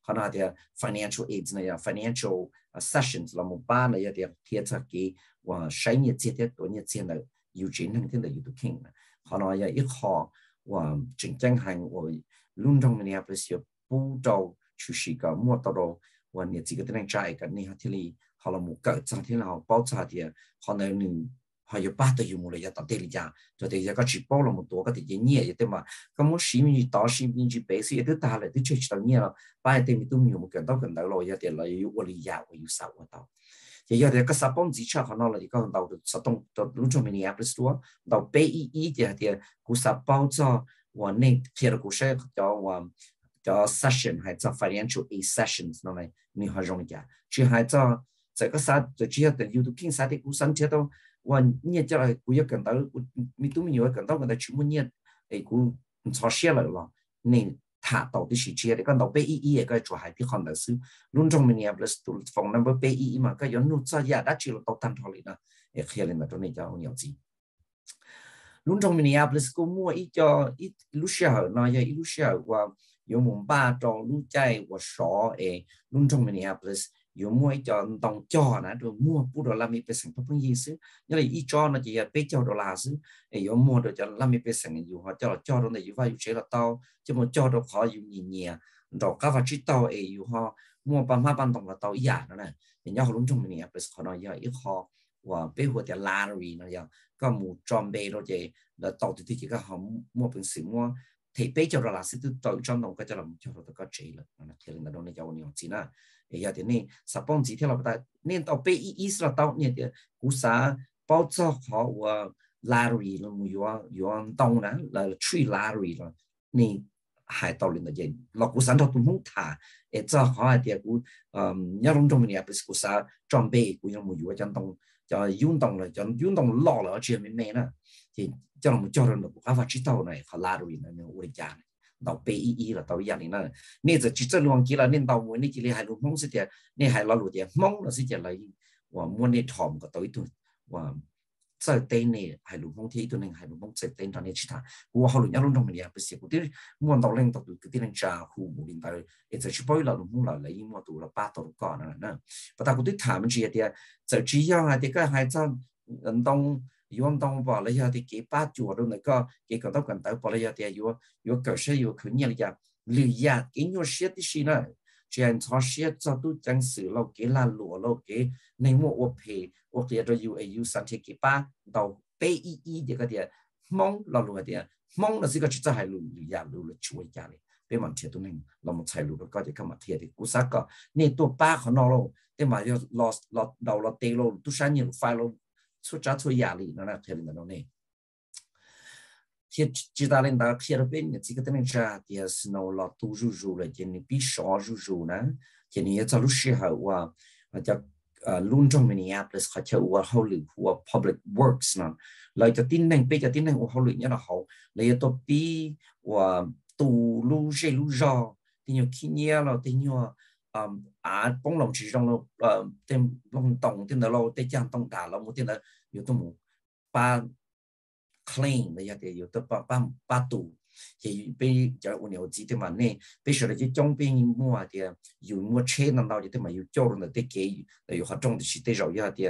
可能啲 financial aids 呢， financial sessions 啦，冇班呢，有啲貼出嘅話使日節啲多日節呢，要轉行啲呢要都傾啦。可能有一項話正正係我倫敦Minneapolis要補到出事個摸到到話日子嗰啲人齋嘅呢，啲你可能冇夠，就啲後包紮啲，可能你。還有8都有冇嚟一到地里家，就地一個直播了冇多個啲嘢嘢對嘛，咁我市民到市民去俾些都打嚟都出到嘢咯，把啲咪都冇冇見到咯，有啲嚟要我哋呀，我要收我到，亦有啲個十幫子出可能嚟講到實動到倫敦Minneapolis多，到北一啲啲古十包咗，我呢其實古些叫 session 係做 financial aid sessions 咯嚟，你好容易嘅，只係做這個啥就只係要到傾啥啲古新車都。我你叫来，我要跟到，你都没有跟到，跟他全部你，我抄写了咯。你他到底是这的，跟到北一个做还的可能是，伦敦Minneapolis都放那么北一嘛，个有弄这呀，那就到单头里了，可能那种那叫鸟子。伦敦Minneapolis 个么一叫一路小，那也一路小我有门把到路在我说伦敦Minneapolis。有么一叫当家呢，就么不到那么被生不碰意思，因为一家呢就要被叫到拉丝，有么的叫那么被生有话叫到那有话有谁了到，就么叫到好有年，到刚发知道有哈么办法办动了到一样的呢，人家伦敦呢不是可能要一好ว่าไปหัวแต่ลารีนะยังก็หมู่จอมเบเราจะแล้วต่อที่ที่ก็หอมมัวเป็นสิ่งมัวที่ไปจะเราสิ่งที่ต่อจอมตรงก็จะเราจะเราก็เจริญนะที่เราเนี่ยจะวันนี้จีน่าอย่างที่นี่สปอนจีที่เราได้เนี่ยต่อไปอีสเราต่อเนี่ยเดี๋ยวกุศล包着好我ลารีเราอยู่ตรงนั้นแล้วช่วยลารีเรานี่หายต่อเลยนะยังเรากุศลเราตุ้มหุ่นถ่าจะ好เดี๋ยวกูยาลงตรงนี้เป็นกุศลจอมเบกูยังไม่อยู่จันตรงจะยุ่งตรงเลยจะยุ่งตรงล่อแล้วเชื่อไม่แม่นะที่จะเราไม่เจอเราไม่รู้ว่า知道呢เขาลารีนะเนี่ยอุริจา tàu PEE là tàu gia đình nó nên giờ chỉ luôn kia là nên tàu muốn nên chỉ là hai lúa mông sẽ thì nên hai lúa thì mông là sẽ chỉ lấy và muốn nên thòm cái tối tụi và giờ tên này hai lúa mông thì tụi nên hai lúa mông sẽ tên cho nên chỉ thà và họ lúa nhau luôn trong mình bây giờ cái muốn tàu lên tàu cái tên trà khu một đến tới giờ chỉ bao là lúa mông là lấy mua tụ là ba tàu còn nè và ta cũng thích thả mình chỉ thì giờ chỉ cho hai cái hai trăm đông yuan đông bỏ lấy thì cái ba chùa đâu này có cái còn tao cần tới bỏ lấy thì yuan cơ sở yuan khởi nghiệp là lười ya cái nhau xét thì gì nữa chỉ anh cho xét cho tôi chẳng xử lâu cái là lúa lâu cái nên mua ô phe ô thì rồi yuan sản xuất cái ba tàu PEE thì cái gì mong là lúa thì mong là gì cái chỉ hay lười ya lúa là chui ra này bên mình thì tôi nên làm một sai lúa có thể cái mặt thì cú sát có nên tôi ba họ nó lâu thế mà yo lọt đầu lọt tê lâu tôi sáng nhiều file lâu xuất ra thôi giả lý nó là theo lên đó này thì chỉ ta lên đó khi ở bên chỉ cái tên ra thì snow lọt tu rù là chỉ bị sọ rù nè thì này cho lúc xưa họ cho luôn trong Minneapolis họ cho họ lưu của public works nè lại cho tin này bây giờ tin này họ lưu nhớ là họ lại cho bị và tu lưu dễ lưu do thì nhiều khi nhớ là thì nhiều bóng lòng chỉ trong lâu thêm lòng tổng thêm là lâu tới trang tổng cả lâu một thêm là yếu tố một ba claim là thì yếu tố ba tù thì bây giờ ông nhiều gì thế mà nè bây giờ là chỉ trong bên mua thì yếu mua chế năng đâu thì mà yếu cho nó tới cái là yếu hoạt động thì tới rồi thì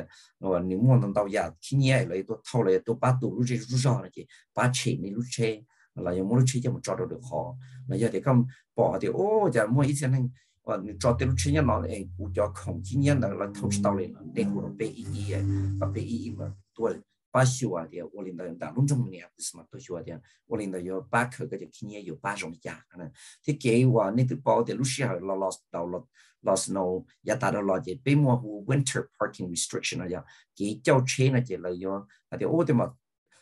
nếu mua năng đâu ya khi nhảy lại tôi thâu lại tôi ba tù lúc gì lúc rồi thì ba chế này lúc chế là yếu mua lúc chế cho một cho được họ là giờ thì không bỏ thì ô giờ mua ít tiền và cho tới lúc chế nó lại cũng cho không chỉ nhận là thâu tàu lên để của PEE và PEE mà tôi ba số thì我领导打拢中年不是嘛都说的我领导有八颗个就今年有8种价呢ที่เกี่ยวนี่ตัว包的ลูกชายเรา lost no ยาตาเราจะเป็นมัว winter parking restriction นะจ๊ะเกี่ยวเจ้าเชนนะจ๊ะเลยอยู่แต่โอ้แต่มา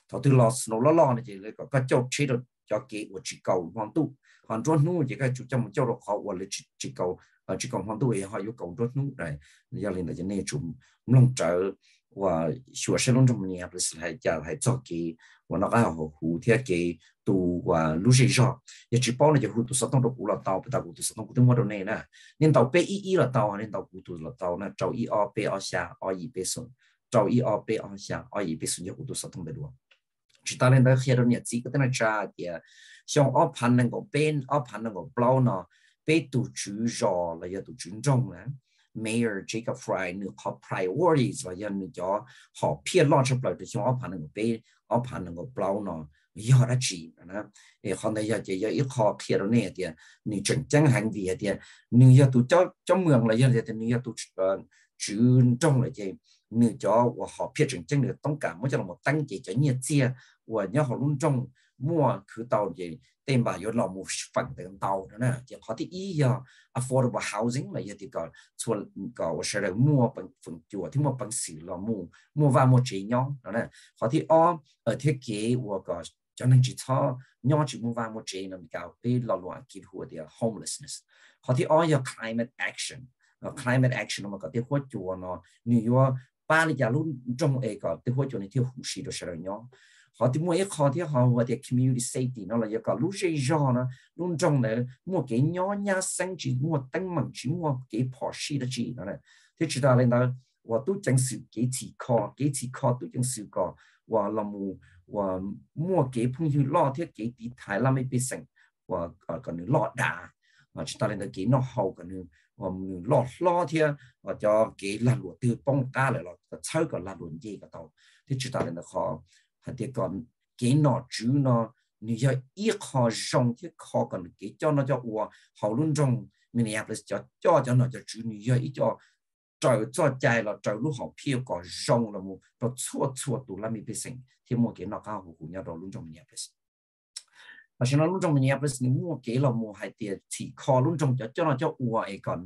ถ้าตัว lost no ล้อนะจ๊ะเลยก็เจ้าเชนเราจะเกี่ยวจีเก่าความตู้ความจวนนู้นจะก็จุดจำเจ้าเราเขาว่าเลยจีเก่าจีเก่าความตู้เองเขาอยู่เก่าจวนนู้นเลยยาลินเราจะเนี่ยจุ่มลงเจอว่าชัวร์เชื่อลงตรงนี้ครับเลยจะให้จอกีว่านักเอาหูเทียกีตัวว่ารู้สึกชอบอยากจะป้อนเนี่ยจะหูตัวสต้องตัวกูเราเตาไปตากูตัวสต้องกูต้องมาตรงนี้นะเนี่ยเตาเปอีเราเตาเนี่ยเตากูตัวเราเตานะเจ้าอีอเปอชาออีเปส่วนเจ้าอีอเปอชาออีเปส่วนจะกูตัวสต้องไปดูจิตาเล่นได้เขียนเนี่ยจีก็ต้องจ่าเดียช่องอ้อพันนั่งก็เป็นอ้อพันนั่งก็เปล่าเนาะเป็นตัวจื้อจอแล้วยังตัวจื้อจงนะMayor Jacob Fry นึกเขา priorities ว่ายังนึกจะเขาเพี้ยนล้อชับเลยแต่ช่วงเอาผ่านนึงก็ไปเอาผ่านนึงก็เปล่าเนาะยอดจีนะเขาในอยากจะอีกข้อเพี้ยนเนี่ยเดียนึกจังจังหันดีเดียนึกอยากตัวเจ้าเมืองเลยยังเดียนึกอยากตัวจืนจงเลยเจนึกจะว่าเขาเพี้ยนจังจังนึกต้องการไม่จะลงมาตั้งใจจะเนี่ยเจียว่าเนี่ยเขาลุ่นจงมั่วคือเตาเจเต็มบ่ายเราหมู่ฝั่งเติมเตานะจะเขาที่อีอ่ะ affordable housing อะไรอย่างที่ก็ส่วนก็ว่าเชื่อมั่วเป็นฝั่งจั่วที่มั่วเป็นสื่อเรามั่วว่ามั่วเจียงนะเขาที่อ้อที่เก๋ว่าก็จะนั่งจิตท้อย่อจิมั่วว่ามั่วเจียงนั่นก็เป็นเราหลวงกินหัวเดียว homelessness เขาที่อ้ออย่า climate action มันก็ที่หัวจั่วเนาะนี่ว่าป้านี่จะรุ่นจงเองก็ที่หัวจั่วในที่หูสีเราเชื่อเนาะhọ thì mua họ thì họว่าที่ community safety nó là cái có lúc gì do nó luôn trong này mua cái nhỏ nhá sinh chỉ mua tăng mạnh chỉ mua cái bỏ xí đó chỉ nó này thì chúng ta lên đó và tôi chẳng sử cái chỉ kho tôi chẳng sử có và làm mua cái phong như lo thiết cái tí thái làm mấy biết sinh và còn nữa lọ đà mà chúng ta lên đó cái nó hậu còn nữa và lo thì và cho cái là lụa từ bông cá lại là chơi còn là lụa gì cả tàu thì chúng ta lên đó họ thì còn cái nọ chữ nó như vậy ít họ dùng thì họ còn cái cho nó cho họ luôn trong Minneapolis cho nó cho chữ như vậy cho chạy là trời lúc họ phiêu có dùng là một nó chua tụ làm bị sinh thì một cái nó cao của nhau đó luôn trong Minneapolis và cho nó luôn trong Minneapolis nếu một cái là một hai tiền thì họ luôn trong cho nó cho ấy còn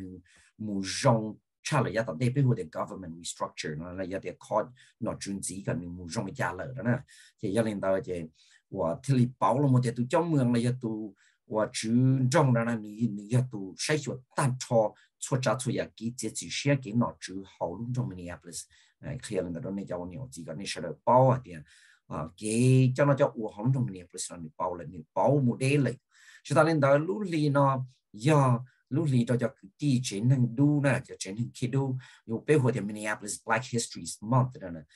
một dùng trả lời tao đây bây giờ government restructure nó là giờ có nó chuyên chỉ cần mình muốn dùng trả lời đó nè thì giờ lên tao thì và thì bảo là một cái tụ trong mường là giờ tụ và chuyên trong đó là mình giờ tụ xây dựng tan cho trả cho giờ cái chỉ sẽ cái nó chữ hậu luôn trong Minneapolis khi lên đó nên cho nhiều chỉ cần nên sẽ được bảo thì cái cho nó cho hậu trong Minneapolis là bảo là bảo một đề lịch chúng ta lên đó lũ lì nó do lũ lì đó cho đi trên hàng đu nè cho trên hàng kia đuอยู่ไปหัวที่ Minneapolis Black History Month นั่นน่ะ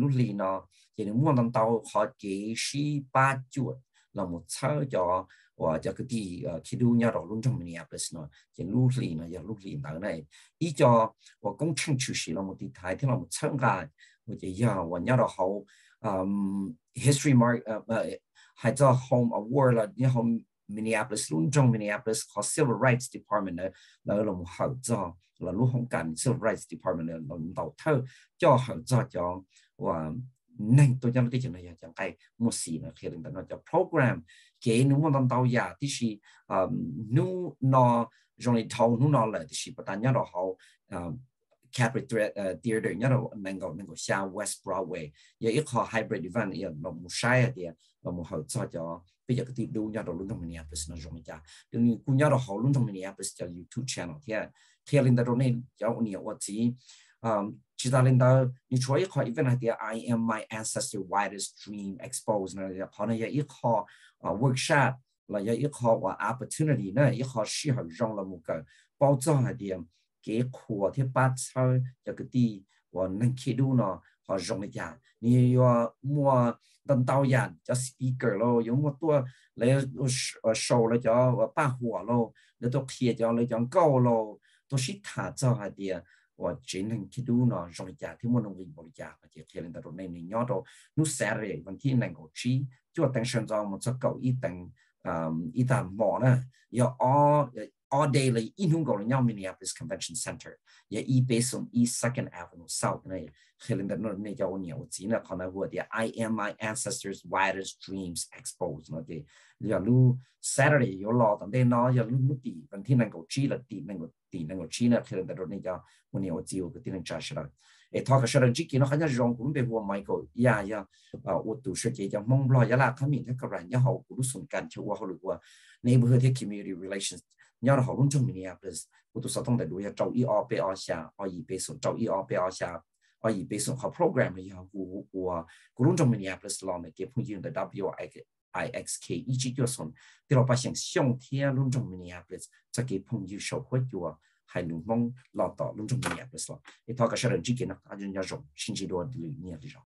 lũ lì nó chỉ nếu muốn tàu tàu họ chỉ 18 chuột là một sao cho và cho cái đi khi đu nhau đó luôn trong Minneapolis nó chỉ lũ lì nó giờ lũ lì đó này ý cho và công trình chủ sĩ là một tí thái thì là một sao cả một chỉ giờ và nhau đó họ history mark hay cho home award là như home Minneapolis luôn trong Minneapolis có Civil Rights Department là một hậu cho là lúc không cần Civil Rights Department là đầu thơ cho hậu cho và nên tôi cho cái chuyện này chẳng cái một gì là khi người ta nói cho program cái nếu mà tàu giả thì chỉ nếu nó rồi thầu nếu nó là thì bắt đầu nhớ đó họ Capitol Theater nhớ đâu nên gọi sao West Broadway giờ ít họ hybrid event là một sai thì là một hậu cho bây giờ cái tiệm đu nhớ đâu luôn trong Minneapolis nó giống như cha đương nhiên cũng nhớ đâu họ luôn trong Minneapolis cho YouTube channel thì lên đó này cho nhiều what gì chỉ ta lên đó như chúa ít họ event hay I am my ancestor wildest dream exposed này họ này ít họ workshop là ít họ và opportunity này ít họ sử dụng trong là một cái bao giờ hay cái khóa thì bắt sau cho cái đi và năng khí đu nó họ dùng để trả như mua tận tàu giả cho speaker lo giống một tua lấy show lấy cho ba hỏa lo lấy cho kia cho lấy cho câu lo tôi sẽ thả cho hai địa và chính năng khí đu nó dùng để trả thì muốn nông nghiệp bồi trả và chỉ khi lên đó này mình nhớ đâu lúc sáng rồiวันที่1của chi cho tăng sản cho một số cầu ít tầng mỏ nè giờ all day là in hung gọi nhau Minneapolis Convention Center ya based on East 2nd Avenue South này khi lên đó này cho nhiều gì là còn là vừa thì I am my ancestors wildest dreams exposed nó thì giờ lu Saturday yo lo tận đây nó giờ lu tỷวันที่1của chi là tỷ năng của chi là khi lên đó này cho nhiều chiều cái tiếng Anh rồi thọ cái sự chỉ nó khá là rộng cũng về vừa Michael ya ô tô sự chỉ cho mong lo ya là khá mình các bạn nhớ hậu cũng xuân cảnh cho họ được qua neighborhood community relations nhớ là họ luôn trong Minneapolis ô tô giao thông tại đuôi trâu y o pe o xa o y pe số trâu y o pe o xa o y pe số họ program này họ của luôn trong Minneapolis lo này cái phương diện là WIXK ý chí cho xuân thì họ phát hiện xong thiên luôn trong Minneapolis cho cái phương diện sầu huyết cho hay luôn mong lo tỏ luôn trong Minneapolis lo thì thọ cái sự chỉ kiến nó anh nhớ rộng xin chỉ đồ lý nhớ đi rồi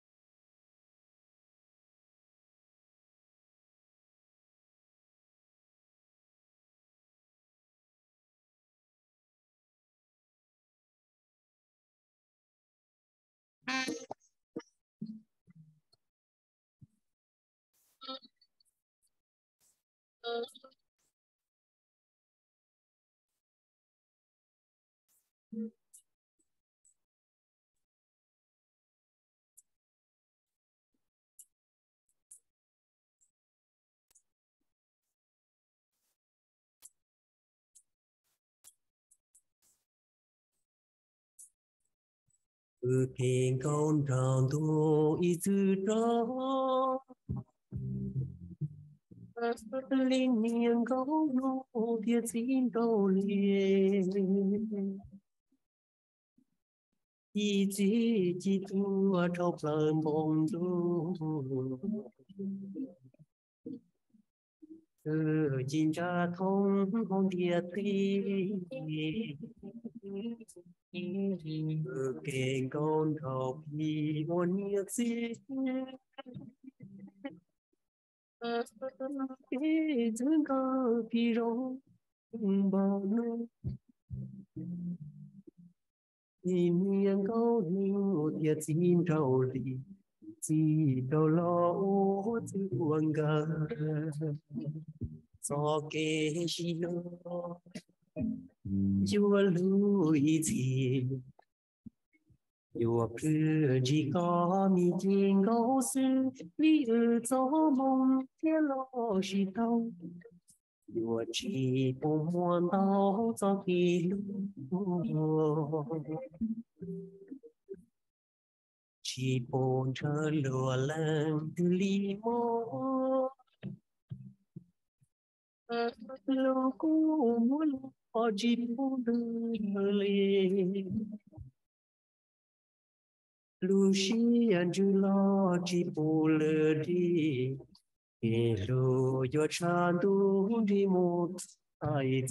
Keng con tròn thu y chữ đó linh niệm câu nô thiệt xin câu liền y chỉ tu ở trong lòng bông tu chính cha thông không thiệt thì keng con học y ôn nhật gì dương cơ kỳ rong bao nô miệng câu niu thiệt xin trâu đi chỉ đâu lo chữ uang gà so kê chi nó chúa lui gì yêu cứ chỉ có mi chính câu sư vì ở gió mong thiên lo chỉ tao yêu chỉ muốn tao cho kỳ lúc chỉ muốn chờ lúa lên từ li mô lúa cũ muốn ở chỉ muốn đưa lên lúa xí anh chưa lo chỉ muốn lừa đi Hello, your chandu remote I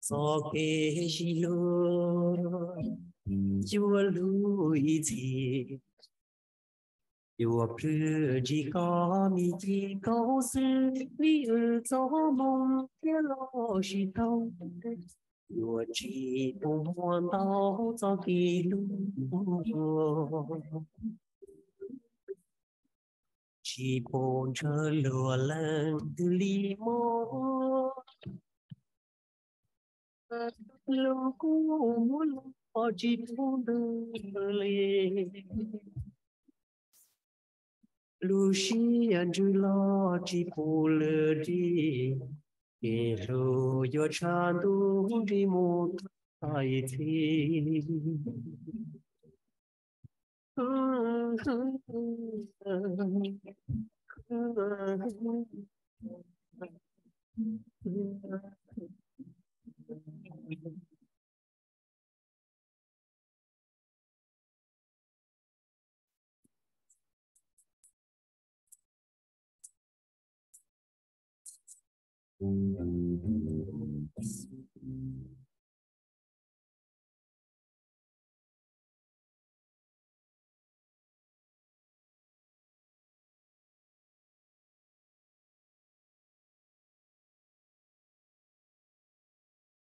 so Keshilo, you are Luigi. Your pretty comedy goes we are so long, hello, she told. Your cheap one out of the cheap on Chalolan, the limo. Loco, or cheap on the Lucy and Julia, Chipoladi, Hello, your chandu remote, I think.